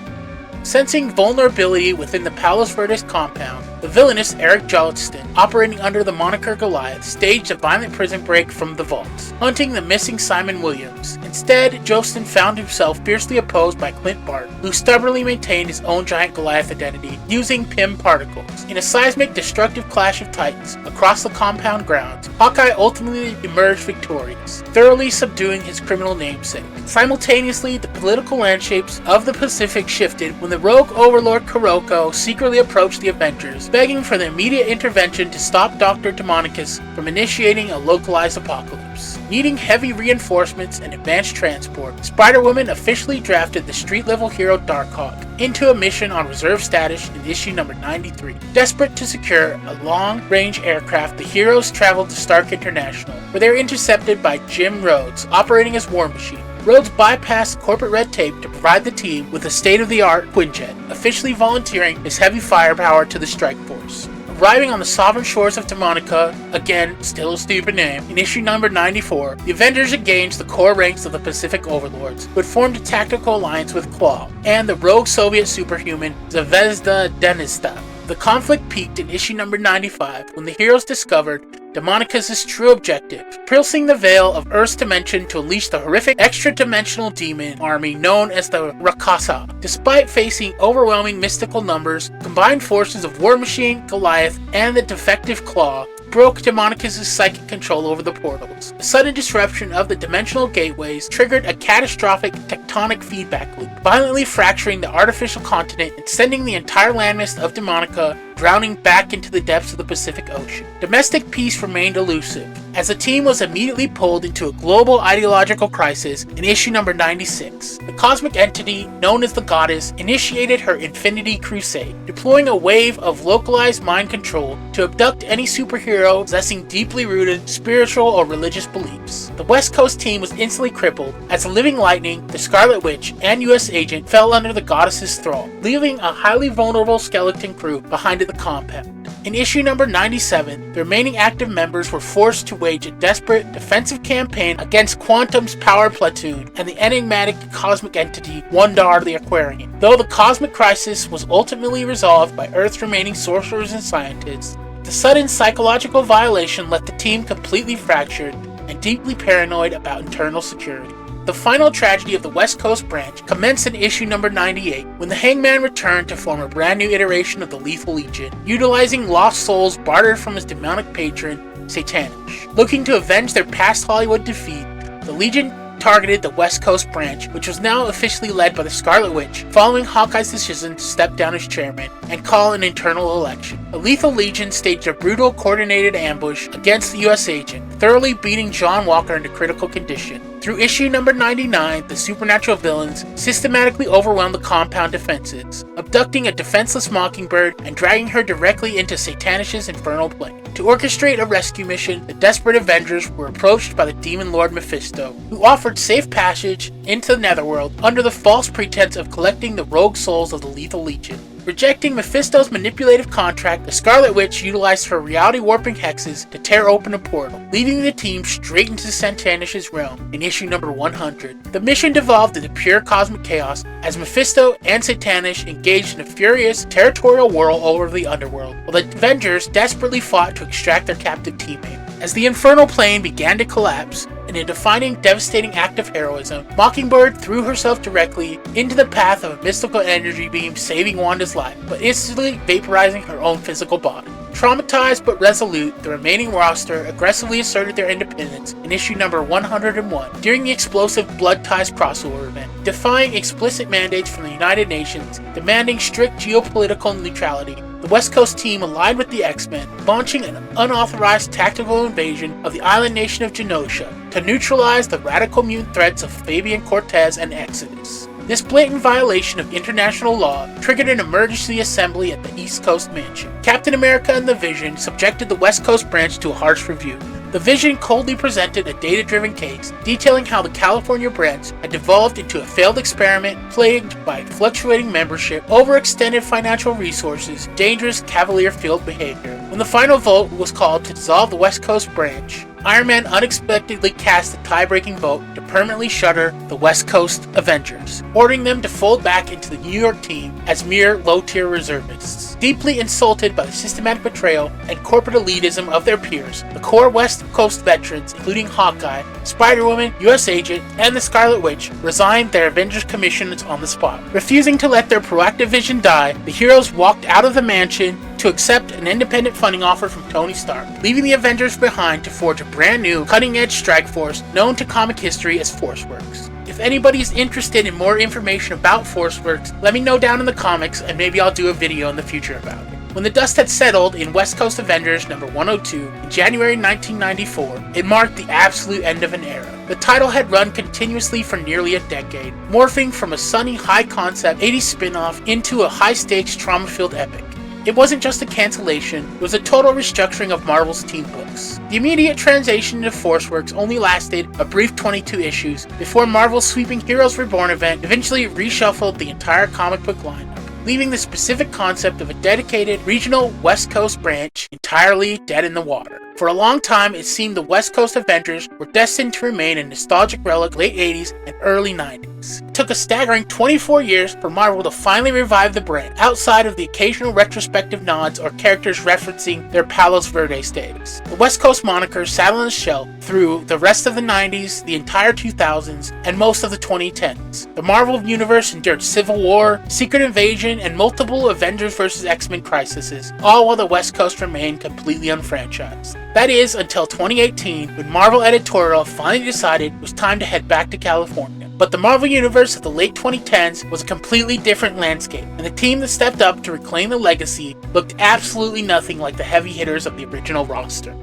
Sensing vulnerability within the Palos Verdes compound, the villainous Eric Johnston, operating under the moniker Goliath, staged a violent prison break from the vaults, hunting the missing Simon Williams. Instead, Johnston found himself fiercely opposed by Clint Barton, who stubbornly maintained his own giant Goliath identity, using Pym particles. In a seismic, destructive clash of titans across the compound grounds, Hawkeye ultimately emerged victorious, thoroughly subduing his criminal namesake. Simultaneously, the political landscapes of the Pacific shifted when the rogue overlord Kuroko secretly approached the Avengers, begging for the immediate intervention to stop Dr. Demonicus from initiating a localized apocalypse. Needing heavy reinforcements and advanced transport, Spider-Woman officially drafted the street-level hero Darkhawk into a mission on reserve status in issue number 93. Desperate to secure a long-range aircraft, the heroes traveled to Stark International, where they were intercepted by Jim Rhodes, operating as War Machine. Rhodes bypassed corporate red tape to provide the team with a state-of-the-art Quinjet, officially volunteering his heavy firepower to the strike force. Arriving on the sovereign shores of Demonica, again, still a stupid name, in issue number 94, the Avengers engaged the core ranks of the Pacific Overlords, who had formed a tactical alliance with Klaw, and the rogue Soviet superhuman Zvezda Denista. The conflict peaked in issue number 95 when the heroes discovered Demonicus' true objective, piercing the veil of Earth's dimension to unleash the horrific extra-dimensional demon army known as the Rakasa. Despite facing overwhelming mystical numbers, combined forces of War Machine, Goliath, and the defective Claw broke Demonicus' psychic control over the portals. The sudden disruption of the dimensional gateways triggered a catastrophic tectonic feedback loop, violently fracturing the artificial continent and sending the entire landmass of Demonica drowning back into the depths of the Pacific Ocean. Domestic peace remained elusive, as the team was immediately pulled into a global ideological crisis in issue number 96. The cosmic entity, known as the Goddess, initiated her Infinity Crusade, deploying a wave of localized mind control to abduct any superhero possessing deeply rooted spiritual or religious beliefs. The West Coast team was instantly crippled, as the Living Lightning, the Scarlet Witch, and US Agent fell under the Goddess's thrall, leaving a highly vulnerable skeleton crew behind the compound. In issue number 97, the remaining active members were forced to wage a desperate defensive campaign against Quantum's power platoon and the enigmatic cosmic entity Wondar the Aquarian. Though the cosmic crisis was ultimately resolved by Earth's remaining sorcerers and scientists, the sudden psychological violation left the team completely fractured and deeply paranoid about internal security. The final tragedy of the West Coast branch commenced in issue number 98, when the Hangman returned to form a brand new iteration of the Lethal Legion, utilizing lost souls bartered from his demonic patron, Satanish. Looking to avenge their past Hollywood defeat, the Legion targeted the West Coast branch, which was now officially led by the Scarlet Witch, following Hawkeye's decision to step down as chairman and call an internal election. The Lethal Legion staged a brutal, coordinated ambush against the US agent, thoroughly beating John Walker into critical condition. Through issue number 99, the supernatural villains systematically overwhelmed the compound defenses, abducting a defenseless Mockingbird and dragging her directly into Satanish's infernal plane. To orchestrate a rescue mission, the desperate Avengers were approached by the demon lord Mephisto, who offered safe passage into the Netherworld under the false pretense of collecting the rogue souls of the Lethal Legion. Rejecting Mephisto's manipulative contract, the Scarlet Witch utilized her reality-warping hexes to tear open a portal, leading the team straight into Satanish's realm in issue number 100. The mission devolved into pure cosmic chaos as Mephisto and Satanish engaged in a furious, territorial war over the underworld, while the Avengers desperately fought to extract their captive teammate. As the infernal plane began to collapse, in a defining, devastating act of heroism, Mockingbird threw herself directly into the path of a mystical energy beam, saving Wanda's life, but instantly vaporizing her own physical body. Traumatized but resolute, the remaining roster aggressively asserted their independence in issue number 101 during the explosive Blood Ties crossover event, defying explicit mandates from the United Nations demanding strict geopolitical neutrality. The West Coast team aligned with the X-Men, launching an unauthorized tactical invasion of the island nation of Genosha to neutralize the radical mutant threats of Fabian Cortez and Exodus. This blatant violation of international law triggered an emergency assembly at the East Coast Mansion. Captain America and the Vision subjected the West Coast branch to a harsh review. The Vision coldly presented a data-driven case detailing how the California branch had devolved into a failed experiment plagued by fluctuating membership, overextended financial resources, dangerous cavalier field behavior. When the final vote was called to dissolve the West Coast branch, Iron Man unexpectedly cast a tie-breaking vote to permanently shutter the West Coast Avengers, ordering them to fold back into the New York team as mere low-tier reservists. Deeply insulted by the systematic betrayal and corporate elitism of their peers, the core West Coast veterans, including Hawkeye, Spider-Woman, US Agent, and the Scarlet Witch, resigned their Avengers commissions on the spot. Refusing to let their proactive vision die, the heroes walked out of the mansion to accept an independent funding offer from Tony Stark, leaving the Avengers behind to forge a brand new, cutting-edge strike force known to comic history as ForceWorks. If anybody is interested in more information about ForceWorks, let me know down in the comments and maybe I'll do a video in the future about it. When the dust had settled in West Coast Avengers number 102 in January 1994, it marked the absolute end of an era. The title had run continuously for nearly a decade, morphing from a sunny, high-concept 80s spin-off into a high-stakes, trauma-filled epic. It wasn't just a cancellation, it was a total restructuring of Marvel's team books. The immediate transition into ForceWorks only lasted a brief 22 issues before Marvel's sweeping Heroes Reborn event eventually reshuffled the entire comic book lineup, leaving the specific concept of a dedicated regional West Coast branch entirely dead in the water. For a long time, it seemed the West Coast Avengers were destined to remain a nostalgic relic late 80s and early 90s. It took a staggering 24 years for Marvel to finally revive the brand, outside of the occasional retrospective nods or characters referencing their Palos Verdes days. The West Coast moniker sat on the shelf through the rest of the 90s, the entire 2000s, and most of the 2010s. The Marvel Universe endured Civil War, Secret Invasion, and multiple Avengers vs. X-Men crises, all while the West Coast remained completely unfranchised. That is, until 2018, when Marvel Editorial finally decided it was time to head back to California. But the Marvel Universe of the late 2010s was a completely different landscape, and the team that stepped up to reclaim the legacy looked absolutely nothing like the heavy hitters of the original roster.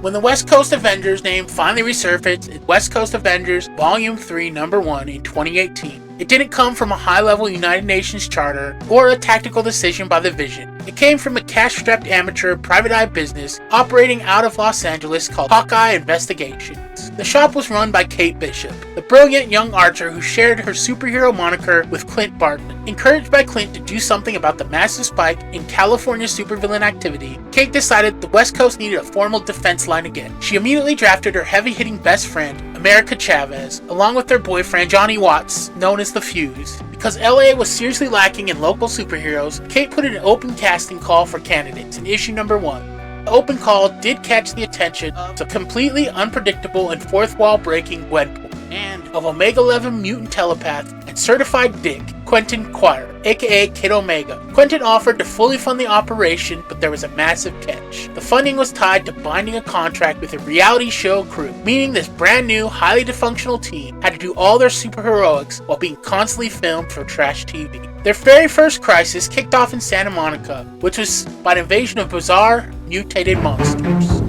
When the West Coast Avengers name finally resurfaced in West Coast Avengers Volume 3 Number 1 in 2018, it didn't come from a high-level United Nations charter or a tactical decision by the Vision. It came from a cash-strapped amateur private eye business operating out of Los Angeles called Hawkeye Investigations. The shop was run by Kate Bishop, the brilliant young archer who shared her superhero moniker with Clint Barton. Encouraged by Clint to do something about the massive spike in California supervillain activity, Kate decided the West Coast needed a formal defense line again. She immediately drafted her heavy-hitting best friend, America Chavez, along with their boyfriend Johnny Watts, known as the Fuse. Because LA was seriously lacking in local superheroes, Kate put in an open casting call for candidates in issue number 1. The open call did catch the attention of a completely unpredictable and fourth wall breaking Gwenpool, and of Omega 11 mutant telepath and certified dick, Quentin Quire, aka Kid Omega. Quentin offered to fully fund the operation, but there was a massive catch. The funding was tied to binding a contract with a reality show crew, meaning this brand new, highly dysfunctional team had to do all their superheroics while being constantly filmed for trash TV. Their very first crisis kicked off in Santa Monica, which was by an invasion of bizarre, mutated monsters.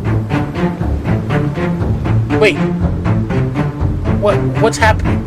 Wait, what's happening?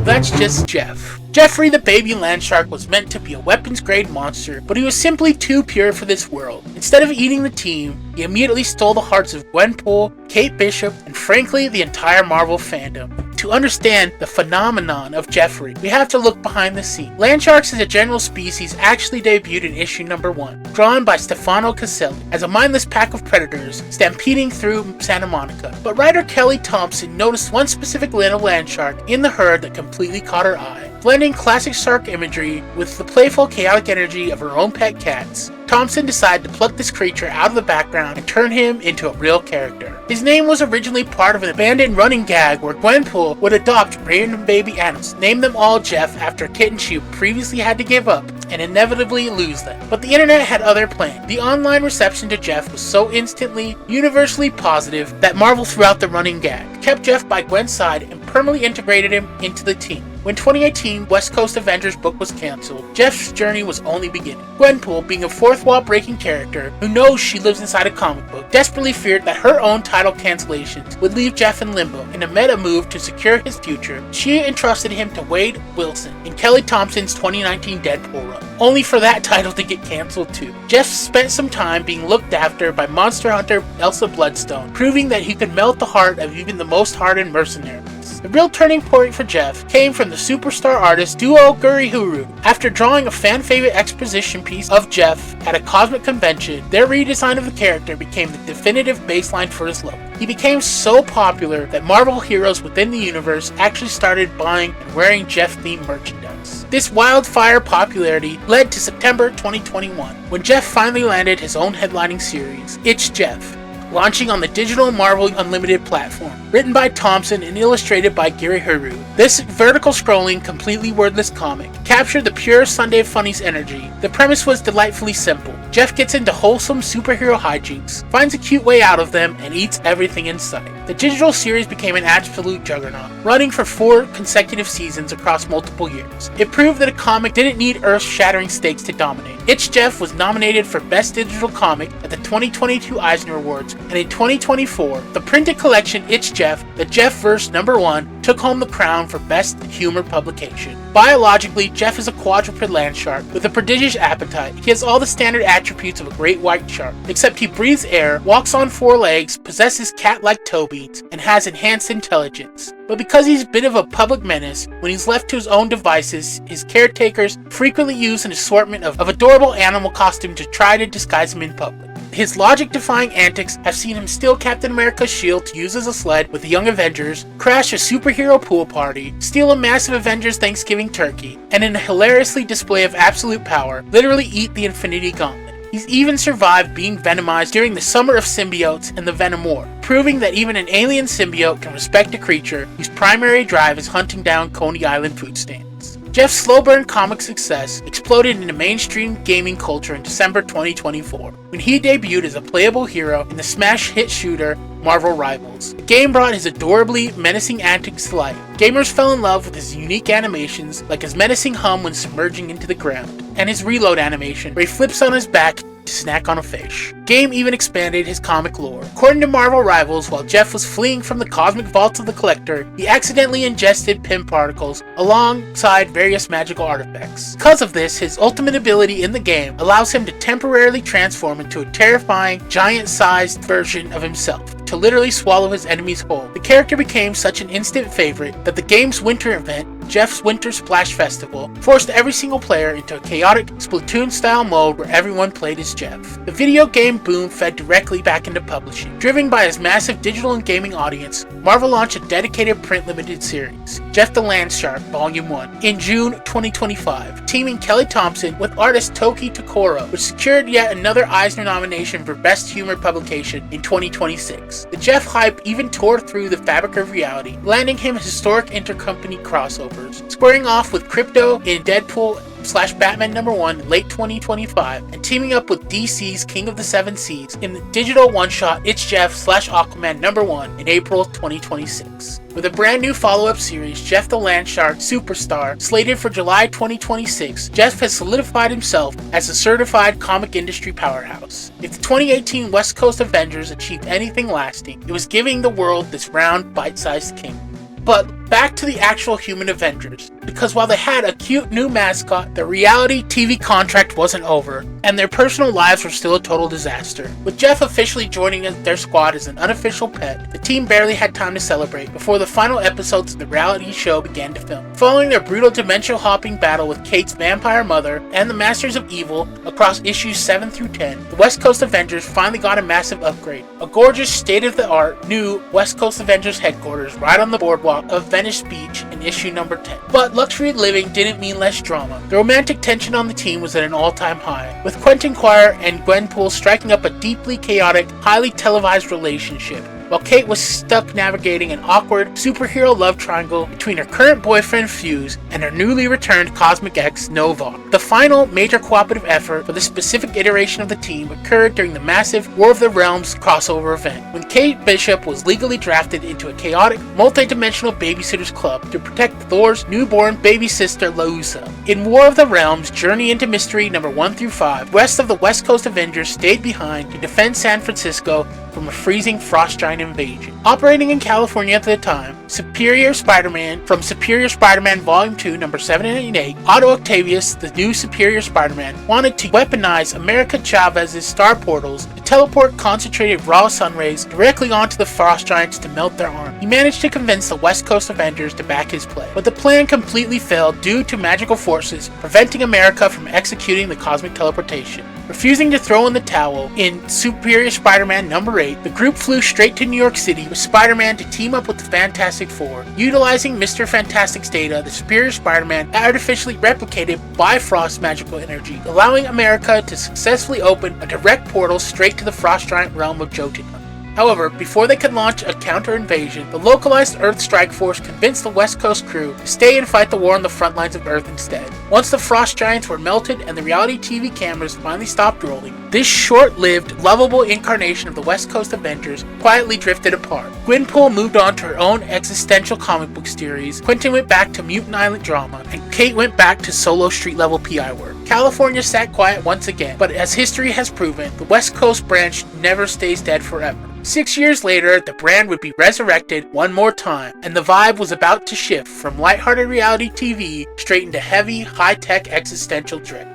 That's just Jeff. Jeffrey the baby landshark was meant to be a weapons-grade monster, but he was simply too pure for this world. Instead of eating the team, he immediately stole the hearts of Gwenpool, Kate Bishop, and frankly the entire Marvel fandom. To understand the phenomenon of Jeffrey, we have to look behind the scenes. Landsharks as a general species actually debuted in issue number 1, drawn by Stefano Caselli, as a mindless pack of predators stampeding through Santa Monica. But writer Kelly Thompson noticed one specific line of landshark in the herd that completely caught her eye. Blending classic shark imagery with the playful, chaotic energy of her own pet cats, Thompson decided to pluck this creature out of the background and turn him into a real character. His name was originally part of an abandoned running gag where Gwenpool would adopt random baby animals, name them all Jeff after a kitten she previously had to give up, and inevitably lose them. But the internet had other plans. The online reception to Jeff was so instantly, universally positive that Marvel threw out the running gag, kept Jeff by Gwen's side, and permanently integrated him into the team. When 2018 West Coast Avengers book was cancelled, Jeff's journey was only beginning. Gwenpool, being a fourth wall breaking character who knows she lives inside a comic book, desperately feared that her own title cancellations would leave Jeff in limbo. In a meta move to secure his future, she entrusted him to Wade Wilson in Kelly Thompson's 2019 Deadpool run, only for that title to get cancelled too. Jeff spent some time being looked after by monster hunter Elsa Bloodstone, proving that he could melt the heart of even the most hardened mercenaries. The real turning point for Jeff came from the superstar artist duo Gurihuru. After drawing a fan-favorite exposition piece of Jeff at a cosmic convention, their redesign of the character became the definitive baseline for his look. He became so popular that Marvel heroes within the universe actually started buying and wearing Jeff-themed merchandise. This wildfire popularity led to September 2021, when Jeff finally landed his own headlining series, It's Jeff, launching on the digital Marvel Unlimited platform. Written by Thompson and illustrated by Gurihuru, this vertical scrolling, completely wordless comic captured the pure Sunday Funnies energy. The premise was delightfully simple. Jeff gets into wholesome superhero hijinks, finds a cute way out of them, and eats everything in sight. The digital series became an absolute juggernaut, running for 4 consecutive seasons across multiple years. It proved that a comic didn't need earth-shattering stakes to dominate. It's Jeff was nominated for Best Digital Comic at the 2022 Eisner Awards, and in 2024, the printed collection It's Jeff, the Jeff-verse #1, took home the crown for Best Humor Publication. Biologically, Jeff is a quadruped land shark with a prodigious appetite. He has all the standard attributes of a great white shark, except he breathes air, walks on 4 legs, possesses cat-like toe beats, and has enhanced intelligence. But because he's a bit of a public menace, when he's left to his own devices, his caretakers frequently use an assortment of adorable animal costumes to try to disguise him in public. His logic-defying antics have seen him steal Captain America's shield to use as a sled with the Young Avengers, crash a superhero pool party, steal a massive Avengers Thanksgiving turkey, and in a hilariously display of absolute power, literally eat the Infinity Gauntlet. He's even survived being venomized during the Summer of Symbiotes and the Venom War, proving that even an alien symbiote can respect a creature whose primary drive is hunting down Coney Island food stands. Jeff's slow burn comic success exploded into mainstream gaming culture in December 2024, when he debuted as a playable hero in the smash hit shooter Marvel Rivals. The game brought his adorably menacing antics to life. Gamers fell in love with his unique animations, like his menacing hum when submerging into the ground, and his reload animation, where he flips on his back to snack on a fish. Game even expanded his comic lore. According to Marvel Rivals, while Jeff was fleeing from the cosmic vaults of the Collector, he accidentally ingested Pym particles alongside various magical artifacts. Because of this, his ultimate ability in the game allows him to temporarily transform into a terrifying, giant-sized version of himself, to literally swallow his enemies whole. The character became such an instant favorite that the game's winter event, Jeff's Winter Splash Festival, forced every single player into a chaotic Splatoon-style mode where everyone played as Jeff. The video game boom fed directly back into publishing. Driven by his massive digital and gaming audience, Marvel launched a dedicated print-limited series, Jeff the Landshark Volume 1, in June 2025, teaming Kelly Thompson with artist Toki Takora, which secured yet another Eisner nomination for Best Humor Publication in 2026. The Jeff hype even tore through the fabric of reality, landing him historic intercompany crossovers, squaring off with Crypto in Deadpool/Batman #1 in late 2025, and teaming up with DC's King of the Seven Seas in the digital one-shot It's Jeff/Aquaman #1 in April 2026. With a brand new follow-up series, Jeff the Landshark Superstar, slated for July 2026, Jeff has solidified himself as a certified comic industry powerhouse. If the 2018 West Coast Avengers achieved anything lasting, it was giving the world this round, bite-sized king. But back to the actual human Avengers, because while they had a cute new mascot, their reality TV contract wasn't over, and their personal lives were still a total disaster. With Jeff officially joining their squad as an unofficial pet, the team barely had time to celebrate before the final episodes of the reality show began to film. Following their brutal dimensional-hopping battle with Kate's vampire mother and the Masters of Evil across issues 7 through 10, the West Coast Avengers finally got a massive upgrade. A gorgeous, state-of-the-art, new West Coast Avengers headquarters right on the boardwalk of Venice Beach in issue number 10. But luxury living didn't mean less drama. The romantic tension on the team was at an all-time high, with Quentin Quire and Gwenpool striking up a deeply chaotic, highly televised relationship, while Kate was stuck navigating an awkward superhero love triangle between her current boyfriend Fuse and her newly returned Cosmic X Nova. The final major cooperative effort for this specific iteration of the team occurred during the massive War of the Realms crossover event, when Kate Bishop was legally drafted into a chaotic, multi-dimensional babysitters club to protect Thor's newborn baby sister Lausa. In War of the Realms Journey into Mystery number 1 through 5, the rest of the West Coast Avengers stayed behind to defend San Francisco from a freezing frost giant invasion. Operating in California at the time, Superior Spider-Man from Superior Spider-Man Volume 2, number 7 and 8, Otto Octavius, the new Superior Spider-Man, wanted to weaponize America Chavez's star portals to teleport concentrated raw sun rays directly onto the frost giants to melt their arm. He managed to convince the West Coast Avengers to back his play, but the plan completely failed due to magical forces preventing America from executing the cosmic teleportation. Refusing to throw in the towel, in Superior Spider-Man number 8, the group flew straight to New York City with Spider-Man to team up with the Fantastic Four. Utilizing Mr. Fantastic's data, the Superior Spider-Man artificially replicated Bifrost's magical energy, allowing America to successfully open a direct portal straight to the frost giant realm of Jotunheim. However, before they could launch a counter-invasion, the localized Earth Strike Force convinced the West Coast crew to stay and fight the war on the front lines of Earth instead. Once the frost giants were melted and the reality TV cameras finally stopped rolling, this short-lived, lovable incarnation of the West Coast Avengers quietly drifted apart. Gwenpool moved on to her own existential comic book series, Quentin went back to Mutant Island drama, and Kate went back to solo street-level PI work. California sat quiet once again, but as history has proven, the West Coast branch never stays dead forever. 6 years later, the brand would be resurrected one more time, and the vibe was about to shift from lighthearted reality TV straight into heavy, high-tech existential dread.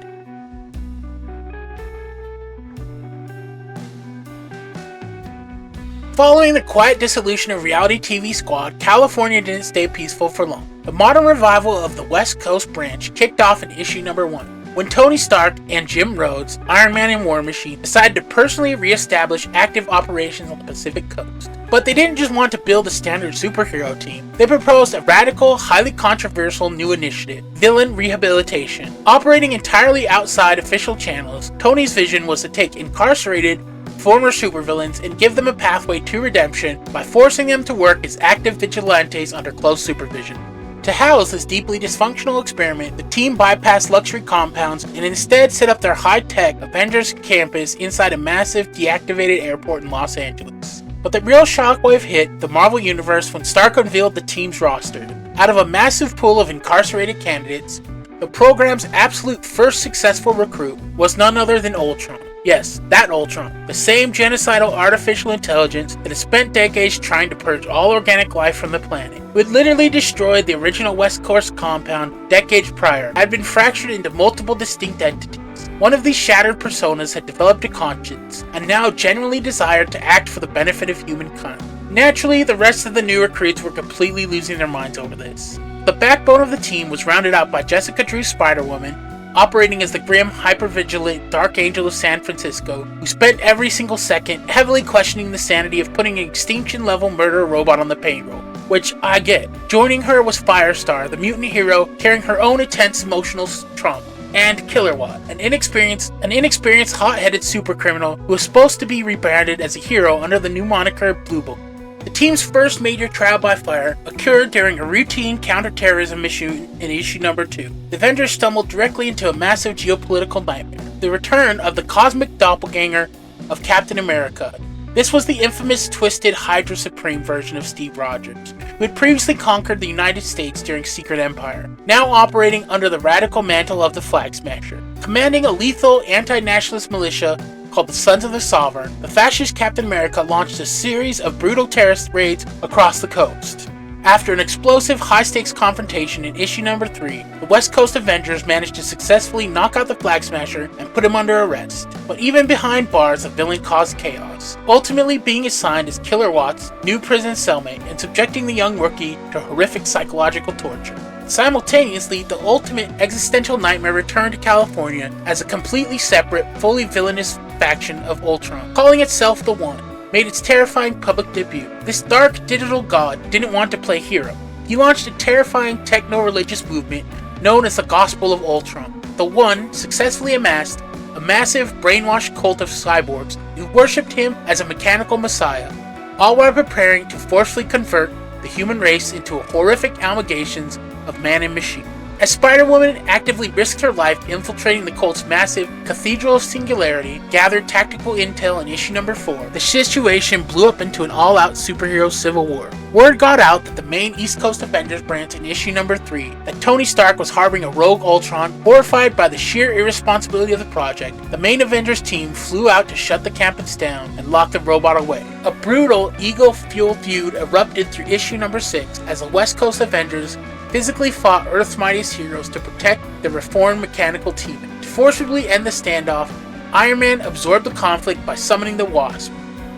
Following the quiet dissolution of reality TV squad, California didn't stay peaceful for long. The modern revival of the West Coast branch kicked off in issue number 1. When Tony Stark and Jim Rhodes, Iron Man and War Machine, decided to personally re-establish active operations on the Pacific Coast. But they didn't just want to build a standard superhero team. They proposed a radical, highly controversial new initiative, villain rehabilitation. Operating entirely outside official channels, Tony's vision was to take incarcerated former supervillains and give them a pathway to redemption by forcing them to work as active vigilantes under close supervision. To house this deeply dysfunctional experiment, the team bypassed luxury compounds and instead set up their high-tech Avengers campus inside a massive deactivated airport in Los Angeles. But the real shockwave hit the Marvel Universe when Stark unveiled the team's roster. Out of a massive pool of incarcerated candidates, the program's absolute first successful recruit was none other than Ultron. Yes, that Ultron, the same genocidal artificial intelligence that has spent decades trying to purge all organic life from the planet, who had literally destroyed the original West Coast compound decades prior, had been fractured into multiple distinct entities. One of these shattered personas had developed a conscience, and now genuinely desired to act for the benefit of humankind. Naturally, the rest of the new recruits were completely losing their minds over this. The backbone of the team was rounded out by Jessica Drew Spider-Woman, operating as the grim, hyper-vigilant Dark Angel of San Francisco, who spent every single second heavily questioning the sanity of putting an extinction-level murder robot on the payroll. Which I get. Joining her was Firestar, the mutant hero carrying her own intense emotional trauma, and Killerwatt, an inexperienced, hot-headed supercriminal who was supposed to be rebranded as a hero under the new moniker Blue Book. The team's first major trial by fire occurred during a routine counter-terrorism mission in issue number 2. The Avengers stumbled directly into a massive geopolitical nightmare, the return of the cosmic doppelganger of Captain America. This was the infamous twisted Hydra Supreme version of Steve Rogers, who had previously conquered the United States during Secret Empire, now operating under the radical mantle of the Flag Smasher. Commanding a lethal anti-nationalist militia called the Sons of the Sovereign, the fascist Captain America launched a series of brutal terrorist raids across the coast. After an explosive, high-stakes confrontation in issue number 3, the West Coast Avengers managed to successfully knock out the Flag Smasher and put him under arrest. But even behind bars, the villain caused chaos, ultimately being assigned as Killerwatt's new prison cellmate and subjecting the young rookie to horrific psychological torture. Simultaneously, the ultimate existential nightmare returned to California as a completely separate, fully villainous faction of Ultron, calling itself the One, made its terrifying public debut. This dark digital god didn't want to play hero. He launched a terrifying techno-religious movement known as the Gospel of Ultron. The One successfully amassed a massive brainwashed cult of cyborgs who worshipped him as a mechanical messiah, all while preparing to forcefully convert the human race into horrific amalgamations of man and machine. As Spider-Woman actively risked her life infiltrating the cult's massive Cathedral of Singularity, gathered tactical intel in issue number 4, the situation blew up into an all-out superhero civil war. Word got out that the main East Coast Avengers branch in issue number 3, that Tony Stark was harboring a rogue Ultron. Horrified by the sheer irresponsibility of the project, the main Avengers team flew out to shut the campus down and lock the robot away. A brutal, ego-fueled feud erupted through issue number 6 as the West Coast Avengers physically fought Earth's mightiest heroes to protect the reformed mechanical team. To forcibly end the standoff, Iron Man absorbed the conflict by summoning the Wasp,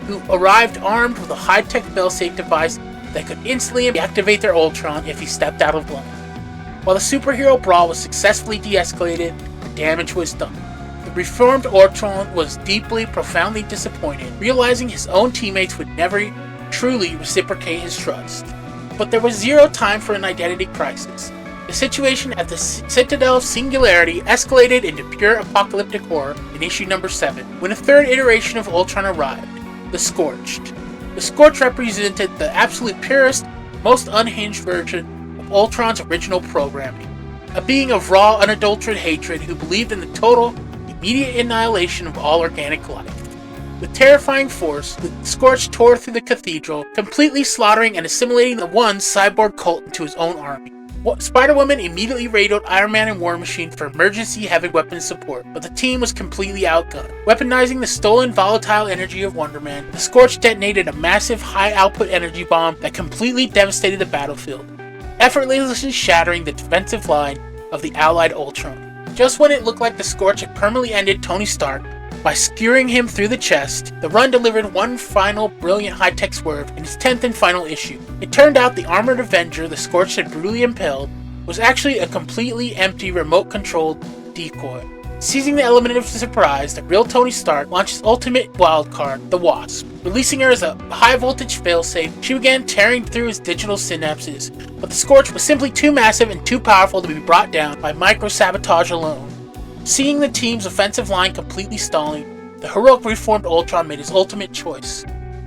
who arrived armed with a high-tech failsafe device that could instantly deactivate their Ultron if he stepped out of line. While the superhero brawl was successfully de-escalated, the damage was done. The reformed Ultron was deeply, profoundly disappointed, realizing his own teammates would never truly reciprocate his trust. But there was zero time for an identity crisis. The situation at the Citadel of Singularity escalated into pure apocalyptic horror in issue number 7, when a third iteration of Ultron arrived, the Scorched. The Scorched represented the absolute purest, most unhinged version of Ultron's original programming, a being of raw, unadulterated hatred who believed in the total, immediate annihilation of all organic life. With terrifying force, the Scorched tore through the cathedral, completely slaughtering and assimilating the One cyborg cult into his own army. Spider-Woman immediately radioed Iron Man and War Machine for emergency heavy weapons support, but the team was completely outgunned. Weaponizing the stolen volatile energy of Wonder Man, the Scorched detonated a massive high-output energy bomb that completely devastated the battlefield, effortlessly shattering the defensive line of the allied Ultron. Just when it looked like the Scorched had permanently ended Tony Stark, by skewering him through the chest, the run delivered one final brilliant high-tech swerve in its 10th and final issue. It turned out the armored Avenger the Scorched had brutally impaled was actually a completely empty remote-controlled decoy. Seizing the element of surprise, the real Tony Stark launched his ultimate wildcard, the Wasp. Releasing her as a high-voltage failsafe, she began tearing through his digital synapses, but the Scorched was simply too massive and too powerful to be brought down by micro-sabotage alone. Seeing the team's offensive line completely stalling, the heroic reformed Ultron made his ultimate choice.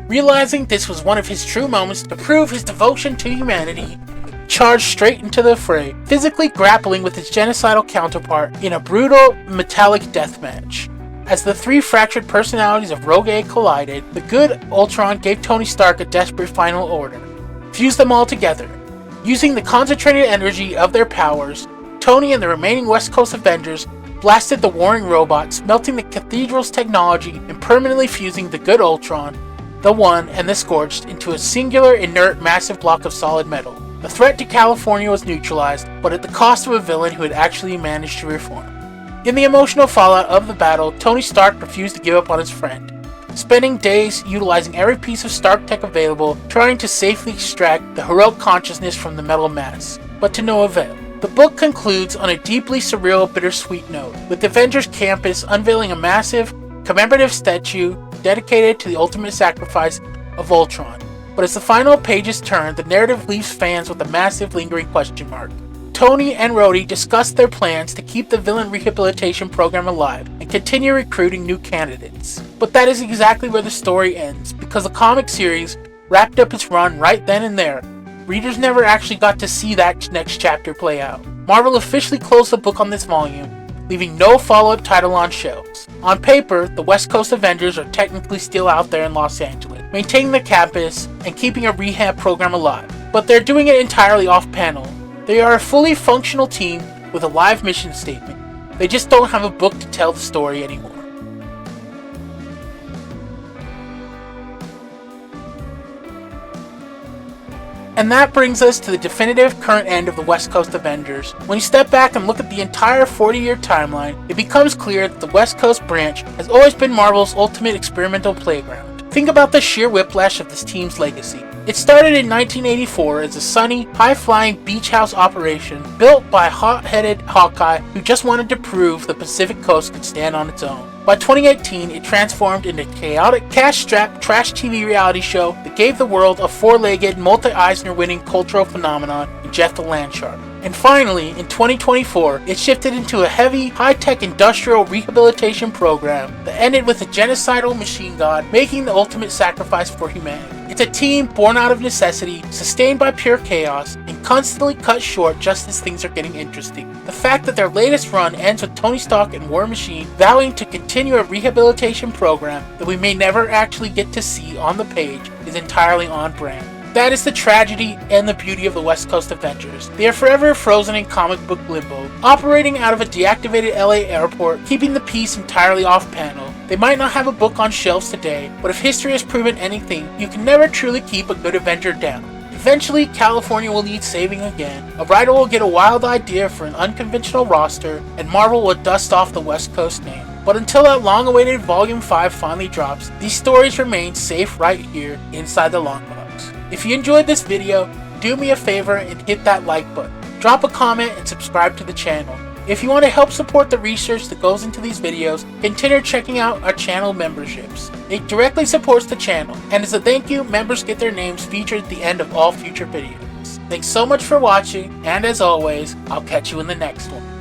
Realizing this was one of his true moments to prove his devotion to humanity, charged straight into the fray, physically grappling with his genocidal counterpart in a brutal, metallic deathmatch. As the three fractured personalities of Rogue A collided, the good Ultron gave Tony Stark a desperate final order: fuse them all together. Using the concentrated energy of their powers, Tony and the remaining West Coast Avengers blasted the warring robots, melting the cathedral's technology and permanently fusing the good Ultron, the One, and the Scorched into a singular, inert, massive block of solid metal. The threat to California was neutralized, but at the cost of a villain who had actually managed to reform. In the emotional fallout of the battle, Tony Stark refused to give up on his friend, spending days utilizing every piece of Stark tech available, trying to safely extract the heroic consciousness from the metal mass. but to no avail. The book concludes on a deeply surreal, bittersweet note, with the Avengers campus unveiling a massive, commemorative statue dedicated to the ultimate sacrifice of Ultron. But as the final pages turn, the narrative leaves fans with a massive, lingering question mark. Tony and Rhodey discuss their plans to keep the villain rehabilitation program alive and continue recruiting new candidates. But that is exactly where the story ends, because the comic series wrapped up its run right then and there. Readers never actually got to see that next chapter play out. Marvel officially closed the book on this volume, leaving no follow-up title on shelves. On paper, the West Coast Avengers are technically still out there in Los Angeles, maintaining the campus and keeping a rehab program alive, but they're doing it entirely off-panel. They are a fully functional team with a live mission statement. They just don't have a book to tell the story anymore. And that brings us to the definitive current end of the West Coast Avengers. When you step back and look at the entire 40-year timeline, it becomes clear that the West Coast branch has always been Marvel's ultimate experimental playground. Think about the sheer whiplash of this team's legacy. It started in 1984 as a sunny, high-flying beach house operation built by hot-headed Hawkeye who just wanted to prove the Pacific Coast could stand on its own. By 2018, it transformed into a chaotic, cash-strapped, trash TV reality show that gave the world a four-legged, multi-Eisner-winning cultural phenomenon in Jeff the Landshark. And finally, in 2024, it shifted into a heavy, high-tech industrial rehabilitation program that ended with a genocidal machine god making the ultimate sacrifice for humanity. It's a team born out of necessity, sustained by pure chaos, and constantly cut short just as things are getting interesting. The fact that their latest run ends with Tony Stark and War Machine vowing to continue a rehabilitation program that we may never actually get to see on the page is entirely on brand. That is the tragedy and the beauty of the West Coast Avengers. They are forever frozen in comic book limbo, operating out of a deactivated LA airport, keeping the peace entirely off panel. They might not have a book on shelves today, but if history has proven anything, you can never truly keep a good Avenger down. Eventually, California will need saving again, a writer will get a wild idea for an unconventional roster, and Marvel will dust off the West Coast name. But until that long-awaited Volume 5 finally drops, these stories remain safe right here inside the long box. If you enjoyed this video, do me a favor and hit that like button. Drop a comment and subscribe to the channel. If you want to help support the research that goes into these videos, consider checking out our channel memberships. It directly supports the channel, and as a thank you, members get their names featured at the end of all future videos. Thanks so much for watching, and as always, I'll catch you in the next one.